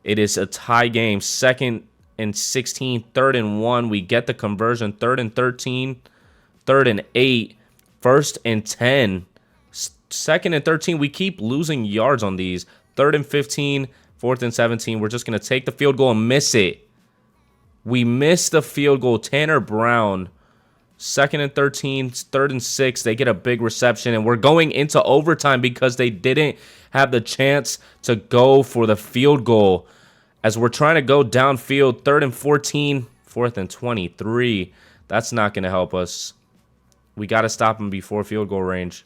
It is a tie game. 2nd and 16, 3rd and 1. We get the conversion. 3rd and 13, 3rd and 8, 1st and 10. 2nd and 13. We keep losing yards on these. 3rd and 15, 4th and 17. We're just going to take the field goal and miss it. We missed the field goal. Tanner Brown, 2nd and 13, 3rd and 6. They get a big reception, and we're going into overtime because they didn't have the chance to go for the field goal. As we're trying to go downfield, 3rd and 14, 4th and 23. That's not going to help us. We got to stop them before field goal range.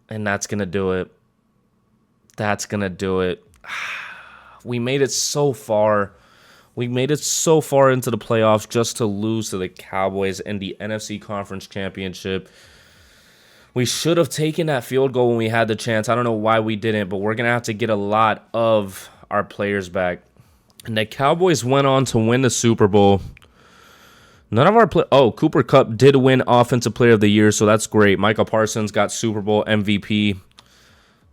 And that's going to do it. That's going to do it. We made it so far. We made it so far into the playoffs just to lose to the Cowboys in the NFC Conference Championship. We should have taken that field goal when we had the chance. I don't know why we didn't, but we're going to have to get a lot of our players back. And the Cowboys went on to win the Super Bowl. None of our Cooper Kupp did win Offensive Player of the Year, so that's great. Michael Parsons got Super Bowl MVP.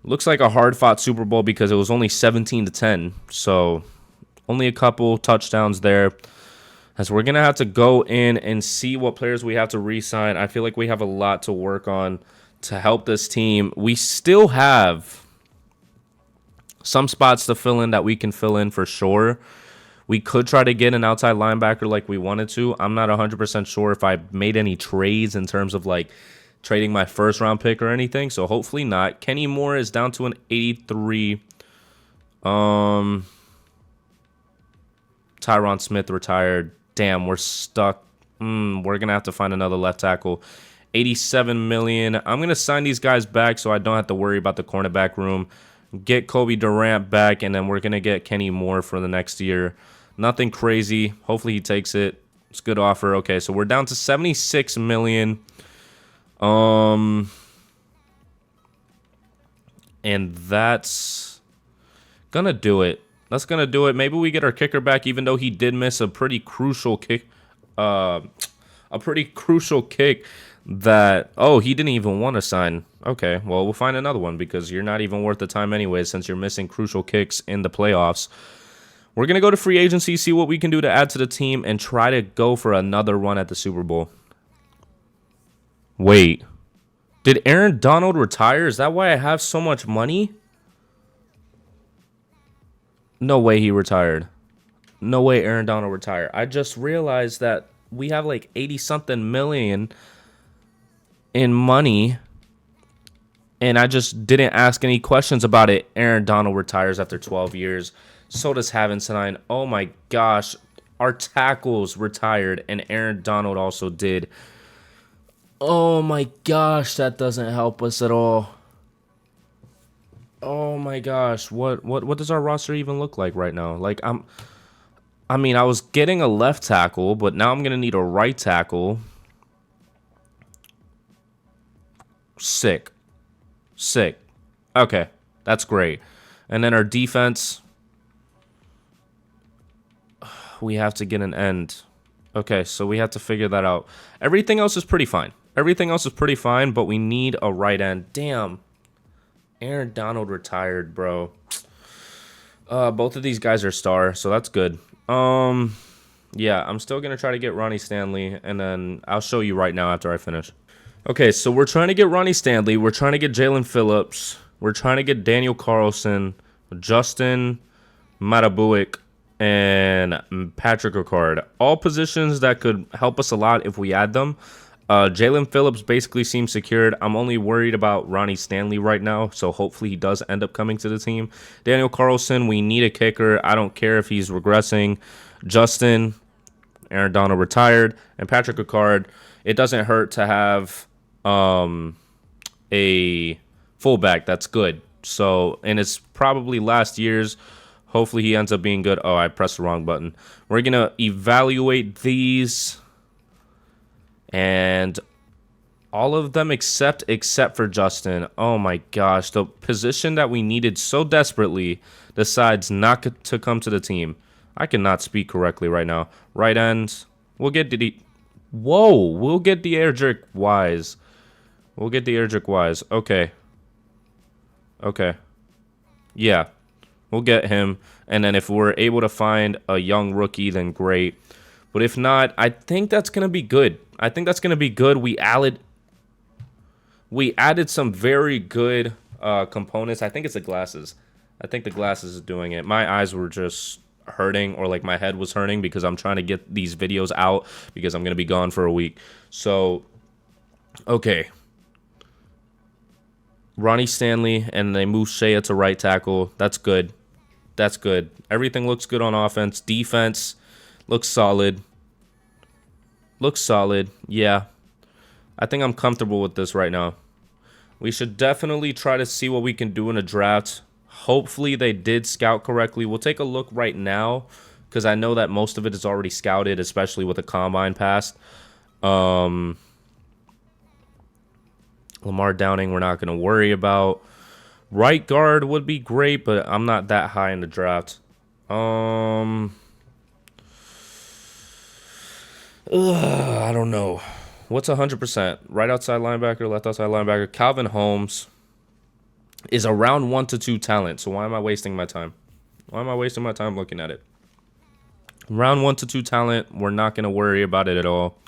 Looks like a hard-fought Super Bowl because it was only 17-10, so only a couple touchdowns there. As we're going to have to go in and see what players we have to re-sign. I feel like we have a lot to work on to help this team. We still have some spots to fill in that we can fill in for sure. We could try to get an outside linebacker like we wanted to. I'm not 100% sure if I made any trades in terms of like trading my first round pick or anything. So hopefully not. Kenny Moore is down to an 83 Tyron Smith retired. Damn, we're stuck. We're gonna have to find another left tackle. 87 million. I'm gonna sign these guys back so I don't have to worry about the cornerback room. Get Kobe Durant back, and then we're gonna get Kenny Moore for the next year. Nothing crazy. Hopefully he takes it. It's a good offer. Okay, so we're down to 76 million. And that's gonna do it. That's gonna do it. Maybe we get our kicker back, even though he did miss a pretty crucial kick. That, oh, he didn't even want to sign. Okay, well, we'll find another one because you're not even worth the time anyway since you're missing crucial kicks in the playoffs. We're going to go to free agency, see what we can do to add to the team, and try to go for another run at the Super Bowl. Wait. Did Aaron Donald retire? Is that why I have so much money? No way he retired. No way Aaron Donald retired. I just realized that we have like 80-something million in money, and I just didn't ask any questions about it. Aaron Donald retires after 12 years. So does Havenstein. Oh my gosh. Our tackles retired, and Aaron Donald also did. Oh my gosh, that doesn't help us at all. Oh my gosh, what does our roster even look like right now? Like I was getting a left tackle, but now I'm gonna need a right tackle. Sick. Okay, that's great. And then our defense, we have to get an end. Okay, so we have to figure that out. Everything else is pretty fine. But we need a right end. Damn. Aaron Donald retired, bro. Both of these guys are star, so that's good. Yeah, I'm still gonna try to get Ronnie Stanley, and then I'll show you right now after I finish. Okay, so we're trying to get Ronnie Stanley. We're trying to get Jalen Phillips. We're trying to get Daniel Carlson, Justin Matabuik, and Patrick Ricard. All positions that could help us a lot if we add them. Jalen Phillips basically seems secured. I'm only worried about Ronnie Stanley right now, so hopefully he does end up coming to the team. Daniel Carlson, we need a kicker. I don't care if he's regressing. Justin, Aaron Donald retired, and Patrick Ricard. It doesn't hurt to have a fullback that's good. So, and it's probably last year's. Hopefully he ends up being good. Oh, I pressed the wrong button. We're going to evaluate these. And all of them except for Justin. Oh my gosh. The position that we needed so desperately decides not to come to the team. I cannot speak correctly right now. Right end. We'll get the... Whoa. We'll get the Erdrick Wise. Okay. Yeah. We'll get him. And then if we're able to find a young rookie, then great. But if not, I think that's going to be good. We added some very good components. I think it's the glasses. I think the glasses is doing it. My eyes were just hurting, or like my head was hurting because I'm trying to get these videos out because I'm going to be gone for a week. So, okay. Ronnie Stanley, and they move Shea to right tackle. That's good. Everything looks good on offense. Defense looks solid. Yeah. I think I'm comfortable with this right now. We should definitely try to see what we can do in a draft. Hopefully they did scout correctly. We'll take a look right now because I know that most of it is already scouted, especially with the combine passed. Lamar Downing, we're not going to worry about. Right guard would be great, but I'm not that high in the draft. I don't know. What's 100%? Right outside linebacker, left outside linebacker. Calvin Holmes is a round 1 to 2 talent. So why am I wasting my time? Looking at it? Round 1 to 2 talent. We're not going to worry about it at all.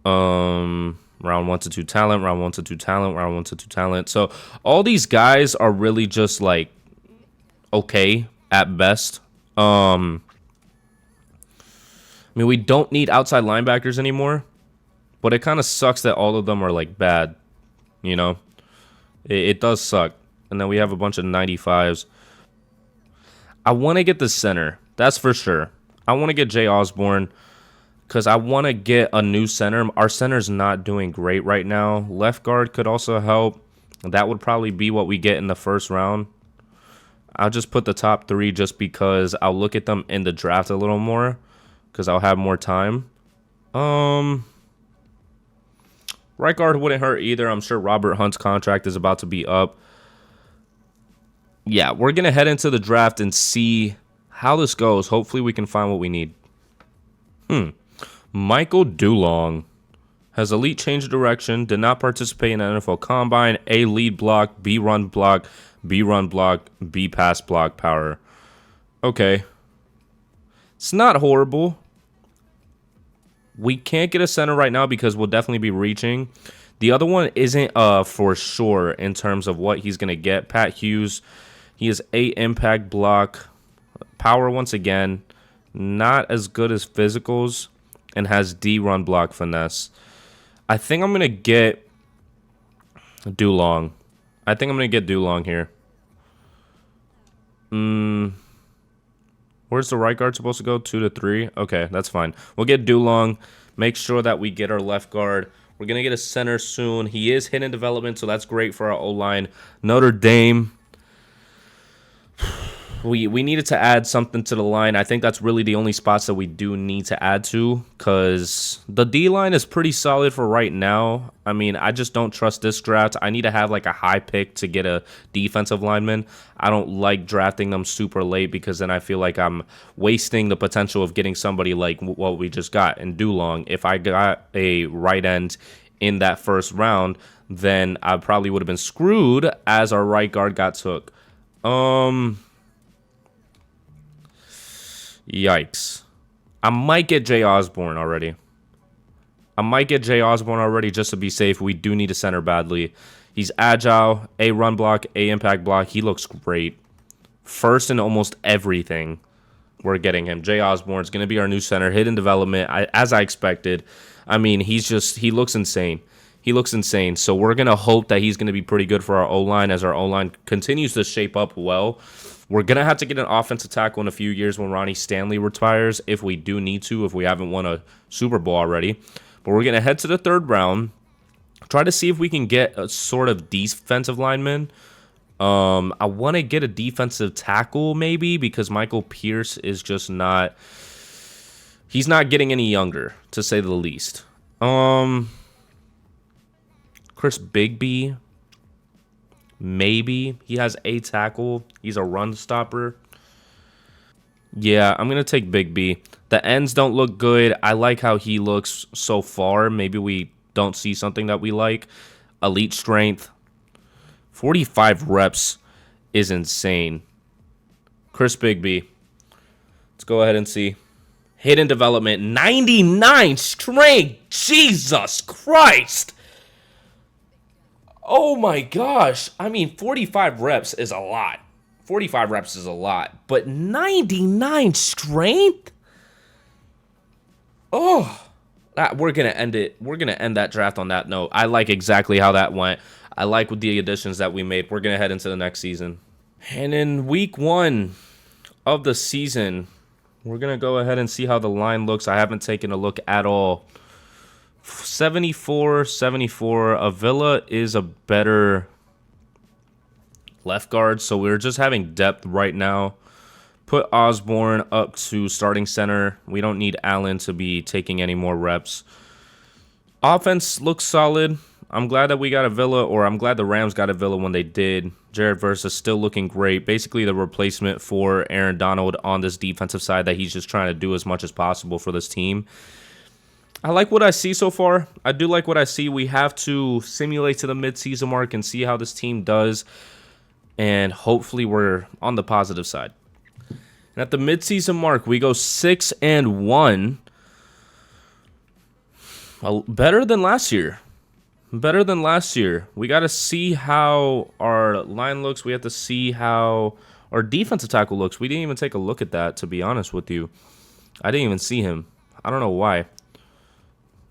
Round 1 to 2 talent. So all these guys are really just like okay at best. I mean, we don't need outside linebackers anymore, but it kind of sucks that all of them are like bad, you know? It does suck. And then we have a bunch of 95s. I want to get the center. That's for sure. I want to get Jay Osborne because I want to get a new center. Our center's not doing great right now. Left guard could also help. That would probably be what we get in the first round. I'll just put the top 3 just because I'll look at them in the draft a little more because I'll have more time. Right guard wouldn't hurt either. I'm sure Robert Hunt's contract is about to be up. Yeah, we're going to head into the draft and see how this goes. Hopefully we can find what we need. Michael Dulong has elite change of direction, did not participate in the NFL Combine, A lead block, B run block, B run block, B pass block power. Okay. It's not horrible. We can't get a center right now because we'll definitely be reaching. The other one isn't for sure in terms of what he's going to get. Pat Hughes, he is A impact block, power once again, not as good as physicals, and has D run block finesse. I think I'm going to get Dulong. I think I'm going to get Dulong here. Where's the right guard supposed to go? 2 to 3? Okay, that's fine. We'll get Dulong. Make sure that we get our left guard. We're going to get a center soon. He is hidden development, so that's great for our O-line. Notre Dame. We needed to add something to the line. I think that's really the only spots that we do need to add to because the D-line is pretty solid for right now. I mean, I just don't trust this draft. I need to have like a high pick to get a defensive lineman. I don't like drafting them super late because then I feel like I'm wasting the potential of getting somebody like what we just got in Dulong. If I got a right end in that first round, then I probably would have been screwed as our right guard got took. Yikes. I might get Jay Osborne already. Just to be safe. We do need a center badly. He's agile, A run block, A impact block. He looks great. First in almost everything. We're getting him. Jay Osborne's going to be our new center. Hidden development, as I expected. I mean, he looks insane. So we're going to hope that he's going to be pretty good for our O-line as our O-line continues to shape up well. We're going to have to get an offensive tackle in a few years when Ronnie Stanley retires, if we do need to, if we haven't won a Super Bowl already. But we're going to head to the 3rd round, try to see if we can get a sort of defensive lineman. I want to get a defensive tackle maybe because Michael Pierce is just not... He's not getting any younger, to say the least. Chris Bigby... Maybe. He has a tackle. He's a run stopper. Yeah, I'm going to take Big B. The ends don't look good. I like how he looks so far. Maybe we don't see something that we like. Elite strength. 45 reps is insane. Chris Bigby. Let's go ahead and see. Hidden development. 99 strength. Jesus Christ. Oh my gosh. I mean, 45 reps is a lot. 45 reps is a lot. But 99 strength? Oh. We're going to end it. We're going to end that draft on that note. I like exactly how that went. I like with the additions that we made. We're going to head into the next season. And in week 1 of the season, we're going to go ahead and see how the line looks. I haven't taken a look at all. 74. Avila is a better left guard, so we're just having depth right now. Put Osborne up to starting center. We don't need Allen to be taking any more reps. Offense looks solid. I'm glad that we got Avila, or I'm glad the Rams got Avila when they did. Jared Verse is still looking great. Basically the replacement for Aaron Donald on this defensive side that he's just trying to do as much as possible for this team. I like what I see so far. I do like what I see. We have to simulate to the midseason mark and see how this team does. And hopefully we're on the positive side. And at the midseason mark, we go 6-1. Better than last year. We got to see how our line looks. We have to see how our defensive tackle looks. We didn't even take a look at that, to be honest with you. I didn't even see him. I don't know why.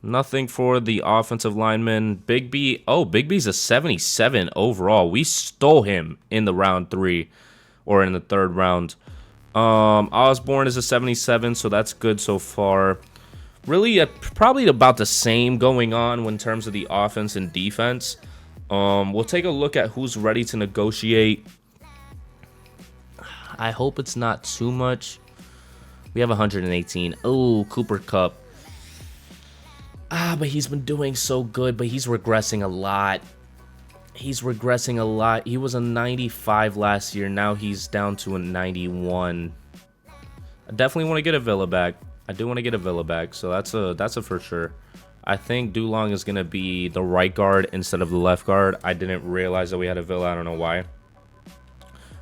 Nothing for the offensive lineman. Bigby. Oh, Bigby's a 77 overall. We stole him in the round 3 or in the 3rd round. Osborne is a 77, so that's good so far. Really, probably about the same going on in terms of the offense and defense. We'll take a look at who's ready to negotiate. I hope it's not too much. We have 118. Oh, Cooper Kupp. But he's been doing so good, but he's regressing a lot. He's regressing a lot. He was a 95 last year. Now he's down to a 91. I definitely want to get a Villa back. I do want to get a Villa back, so that's a for sure. I think Dulong is going to be the right guard instead of the left guard. I didn't realize that we had a Villa. I don't know why.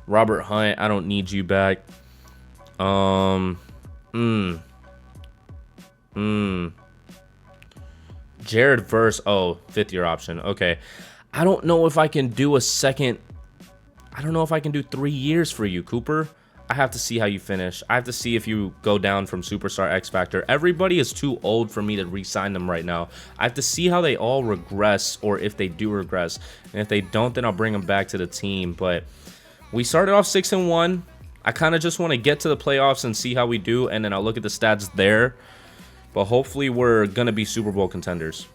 Robert Hunt, I don't need you back. Jared Verse. Oh, 5th-year option. Okay. I don't know if I can do a second. I don't know if I can do 3 years for you, Cooper. I have to see how you finish. I have to see if you go down from Superstar X Factor. Everybody is too old for me to re-sign them right now. I have to see how they all regress, or if they do regress. And if they don't, then I'll bring them back to the team. But we started off 6-1. I kind of just want to get to the playoffs and see how we do, and then I'll look at the stats there. But hopefully we're going to be Super Bowl contenders.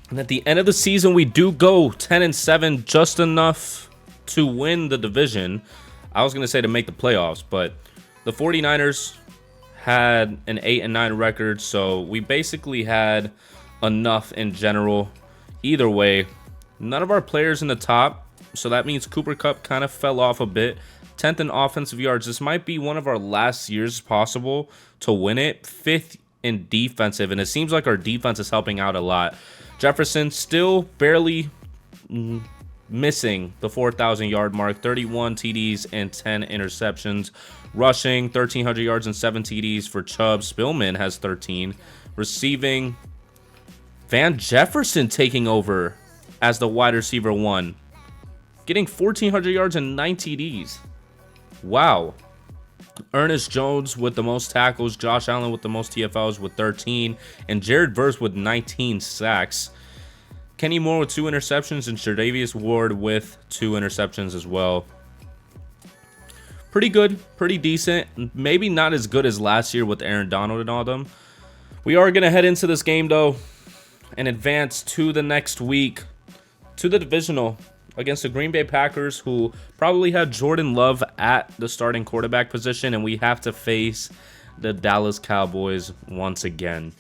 And at the end of the season, we do go 10-7, just enough to win the division. I was going to say to make the playoffs, but the 49ers had an 8-9 record, so we basically had enough in general. Either way, none of our players in the top, so that means Cooper Kupp kind of fell off a bit. 10th in offensive yards. This might be one of our last years possible to win it. 5th in defensive, and it seems like our defense is helping out a lot. Jefferson still barely missing the 4,000-yard mark, 31 TDs and 10 interceptions. Rushing, 1,300 yards and 7 TDs for Chubb. Spillman has 13. Receiving, Van Jefferson taking over as the wide receiver 1. Getting 1,400 yards and 9 TDs. Wow. Ernest Jones with the most tackles, Josh Allen with the most TFLs with 13, and Jared Verse with 19 sacks. Kenny Moore with 2 interceptions, and Tre'Davious Ward with 2 interceptions as well. Pretty good, pretty decent. Maybe not as good as last year with Aaron Donald and all them. We are going to head into this game, though, and advance to the next week, to the divisional, against the Green Bay Packers, who probably had Jordan Love at the starting quarterback position, and we have to face the Dallas Cowboys once again.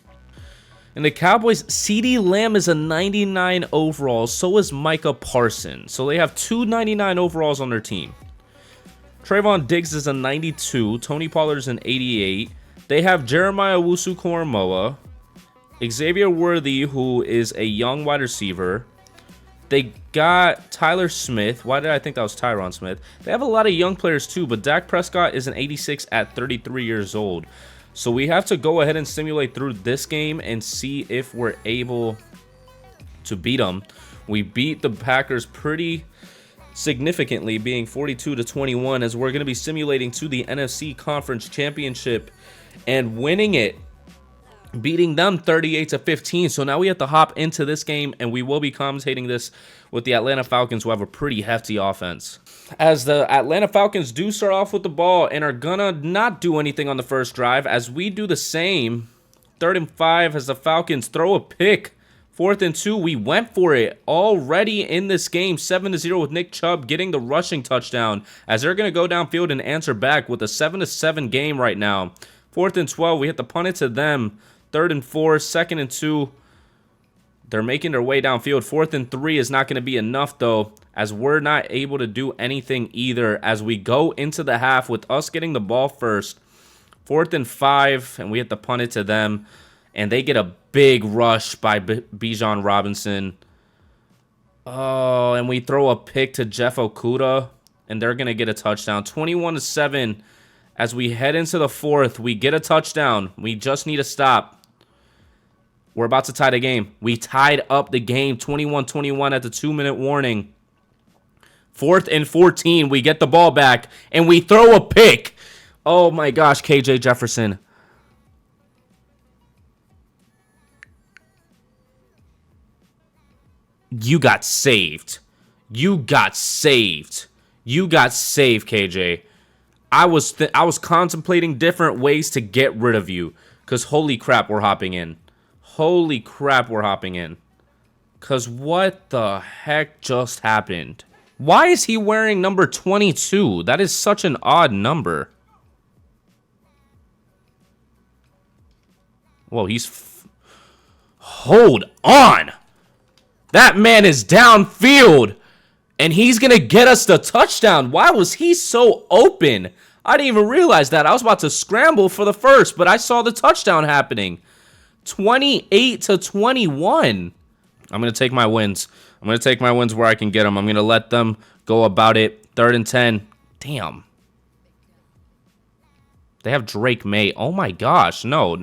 And the Cowboys, CeeDee Lamb is a 99 overall, so is Micah Parsons. So they have 2 99 overalls on their team. Trayvon Diggs is a 92, Tony Pollard is an 88. They have Jeremiah Owusu-Koramoah, Xavier Worthy, who is a young wide receiver. They got Tyler Smith. Why did I think that was Tyron Smith? They have a lot of young players too, but Dak Prescott is an 86 at 33 years old. So we have to go ahead and simulate through this game and see if we're able to beat them. We beat the Packers pretty significantly, being 42-21, as we're going to be simulating to the NFC Conference Championship and winning it, beating them 38-15. So now we have to hop into this game, and we will be commentating this with the Atlanta Falcons, who have a pretty hefty offense. As the Atlanta Falcons do start off with the ball and are gonna not do anything on the first drive, as we do the same. 3rd and 5 as the Falcons throw a pick. 4th and 2, we went for it already in this game. 7-0 with Nick Chubb getting the rushing touchdown, as they're gonna go downfield and answer back with a 7-7 game right now. 4th and 12, we hit the punt it to them. 3rd and 4, 2nd and 2. They're making their way downfield. 4th and 3 is not going to be enough, though, as we're not able to do anything either as we go into the half with us getting the ball first. 4th and 5, and we hit the punt it to them, and they get a big rush by Bijan Robinson. Oh, and we throw a pick to Jeff Okudah, and they're going to get a touchdown. 21-7 as we head into the 4th. We get a touchdown. We just need a stop. We're about to tie the game. We tied up the game 21-21 at the 2-minute warning. 4th and 14. We get the ball back, and we throw a pick. Oh, my gosh, KJ Jefferson. You got saved. You got saved. You got saved, KJ. I was contemplating different ways to get rid of you. Because holy crap, we're hopping in. Holy crap, we're hopping in. Because what the heck just happened? Why is he wearing number 22? That is such an odd number. Whoa, hold on! That man is downfield! And he's gonna get us the touchdown. Why was he so open? I didn't even realize that. I was about to scramble for the first, but I saw the touchdown happening. 28-21. I'm going to take my wins. I'm going to take my wins where I can get them. I'm going to let them go about it. 3rd and 10. Damn. They have Drake May. Oh my gosh. No.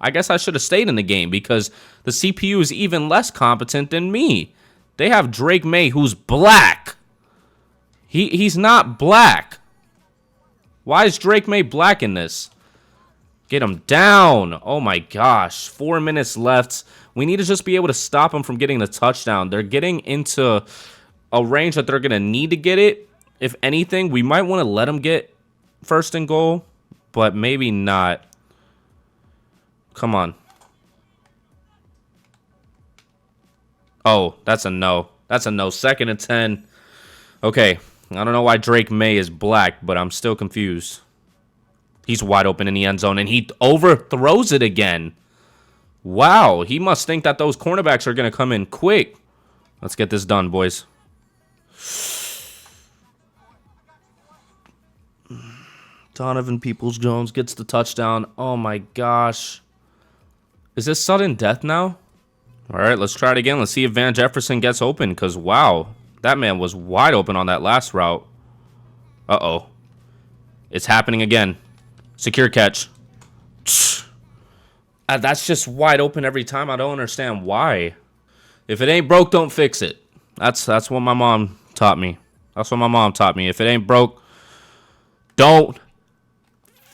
I guess I should have stayed in the game because the CPU is even less competent than me. They have Drake May, who's black. He's not black. Why is Drake May black in this? Get him down. Oh my gosh. 4 minutes left. We need to just be able to stop them from getting the touchdown. They're getting into a range that they're going to need to get it. If anything, we might want to let them get 1st and goal, but maybe not. Come on. Oh, that's a no. That's a no. 2nd and 10. Okay. I don't know why Drake May is black, but I'm still confused. He's wide open in the end zone, and he overthrows it again. Wow, he must think that those cornerbacks are going to come in quick. Let's get this done, boys. Donovan Peoples-Jones gets the touchdown. Oh, my gosh. Is this sudden death now? All right, let's try it again. Let's see if Van Jefferson gets open, because, wow, that man was wide open on that last route. Uh-oh. It's happening again. Secure catch. That's just wide open every time. I don't understand why. If it ain't broke, don't fix it. That's what my mom taught me. That's what my mom taught me. If it ain't broke, don't.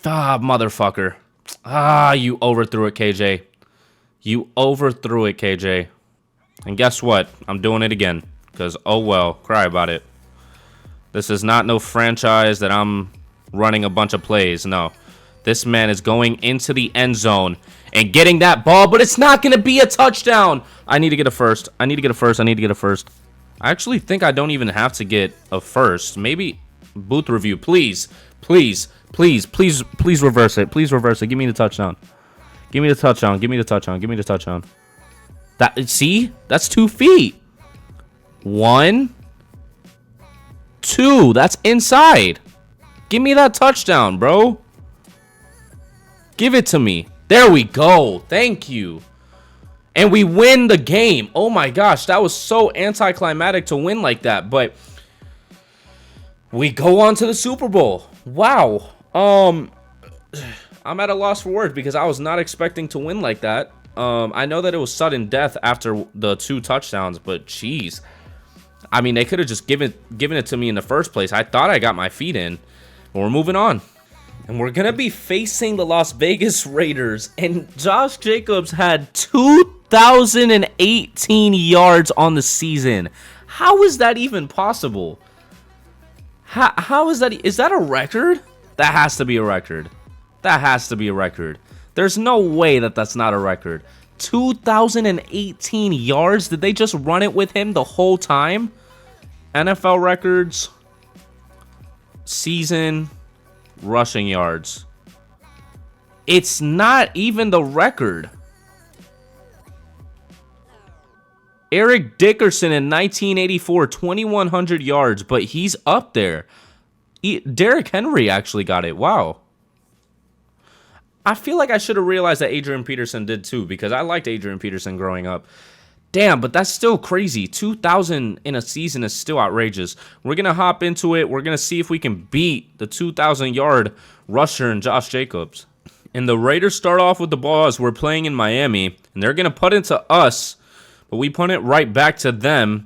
Ah, motherfucker. Ah, you overthrew it, KJ. You overthrew it, KJ. And guess what? I'm doing it again. Because, oh well, cry about it. This is not no franchise that I'm running a bunch of plays. No. This man is going into the end zone and getting that ball, but it's not going to be a touchdown. I need to get a first. I need to get a first. I need to get a first. I actually think I don't even have to get a first. Maybe booth review. Please, please, please, please, please reverse it. Please reverse it. Give me the touchdown. Give me the touchdown. Give me the touchdown. Give me the touchdown. See? That's 2 feet. 1, 2. That's inside. Give me that touchdown, bro. Give it to me. There we go. Thank you. And we win the game. Oh my gosh, that was so anticlimactic to win like that. But we go on to the Super Bowl. Wow. I'm at a loss for words because I was not expecting to win like that. I know that it was sudden death after the 2 touchdowns, but jeez. I mean, they could have just given it to me in the first place. I thought I got my feet in. But we're moving on. And we're going to be facing the Las Vegas Raiders. And Josh Jacobs had 2,018 yards on the season. How is that even possible? How is that? Is that a record? That has to be a record. That has to be a record. There's no way that that's not a record. 2,018 yards? Did they just run it with him the whole time? NFL records. Season rushing yards. It's not even the record. Eric Dickerson in 1984, 2,100 yards, but he's up there. Derrick Henry actually got it. Wow. I feel like I should have realized that Adrian Peterson did too, because I liked Adrian Peterson growing up. Damn, but that's still crazy. 2,000 in a season is still outrageous. We're going to hop into it. We're going to see if we can beat the 2,000-yard rusher in Josh Jacobs. And the Raiders start off with the ball as we're playing in Miami. And they're going to punt it to us, but we punt it right back to them.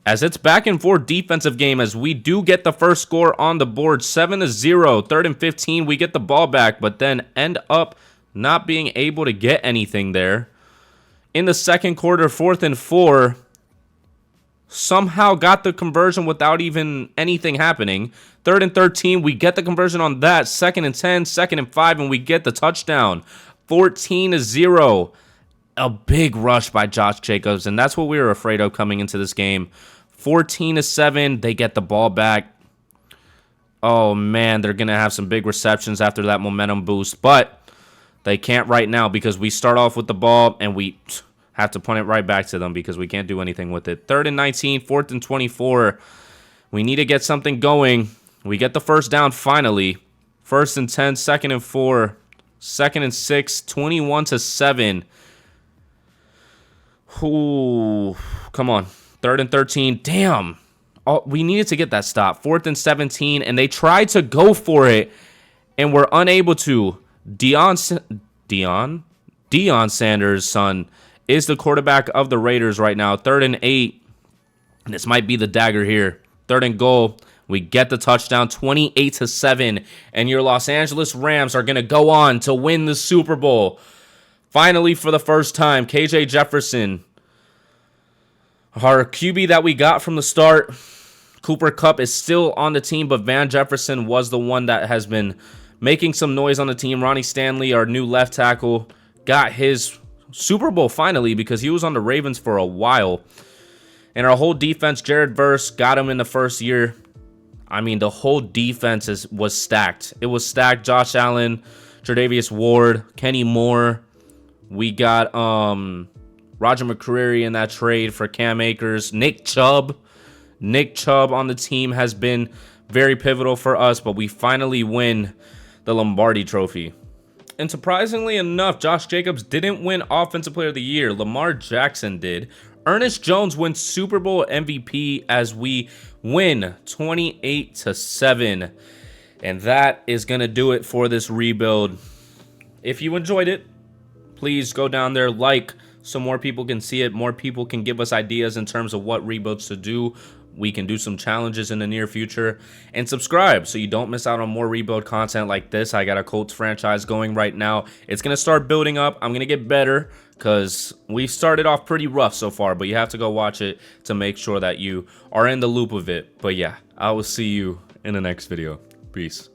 As it's back and forth defensive game as we do get the first score on the board. 7-0, 3rd and 15. We get the ball back, but then end up not being able to get anything there. In the second quarter, 4th and 4, somehow got the conversion without even anything happening. 3rd and 13, we get the conversion on that. 2nd and 10, 2nd and 5, and we get the touchdown. 14-0. A big rush by Josh Jacobs, and that's what we were afraid of coming into this game. 14-7, they get the ball back. Oh, man, they're going to have some big receptions after that momentum boost, but they can't right now because we start off with the ball, and we have to punt it right back to them because we can't do anything with it. 3rd and 19, 4th and 24. We need to get something going. We get the first down finally. 1st and 10, 2nd and 4, 2nd and 6, 21-7. Ooh, come on. 3rd and 13. Damn. Oh, we needed to get that stop. 4th and 17, and they tried to go for it, and were unable to. Deion Sanders' son is the quarterback of the Raiders right now. 3rd and 8. This might be the dagger here. 3rd and goal. We get the touchdown, 28-7, and your Los Angeles Rams are going to go on to win the Super Bowl. Finally, for the first time, KJ Jefferson, our QB that we got from the start. Cooper Kupp is still on the team, but Van Jefferson was the one that has been making some noise on the team. Ronnie Stanley, our new left tackle, got his Super Bowl finally because he was on the Ravens for a while. And our whole defense, Jared Verse, got him in the first year. I mean, the whole defense was stacked. It was stacked. Josh Allen, Tre'Davious Ward, Kenny Moore. We got Roger McCreary in that trade for Cam Akers. Nick Chubb. Nick Chubb on the team has been very pivotal for us, but we finally win the Lombardi Trophy. And surprisingly enough, Josh Jacobs didn't win Offensive Player of the Year. Lamar Jackson did. Ernest Jones wins Super Bowl MVP as we win 28-7. And that is going to do it for this rebuild. If you enjoyed it, please go down there, like, so more people can see it. More people can give us ideas in terms of what rebuilds to do. We can do some challenges in the near future. And subscribe so you don't miss out on more rebuild content like this. I got a Colts franchise going right now. It's going to start building up. I'm going to get better because we've started off pretty rough so far. But you have to go watch it to make sure that you are in the loop of it. But yeah, I will see you in the next video. Peace.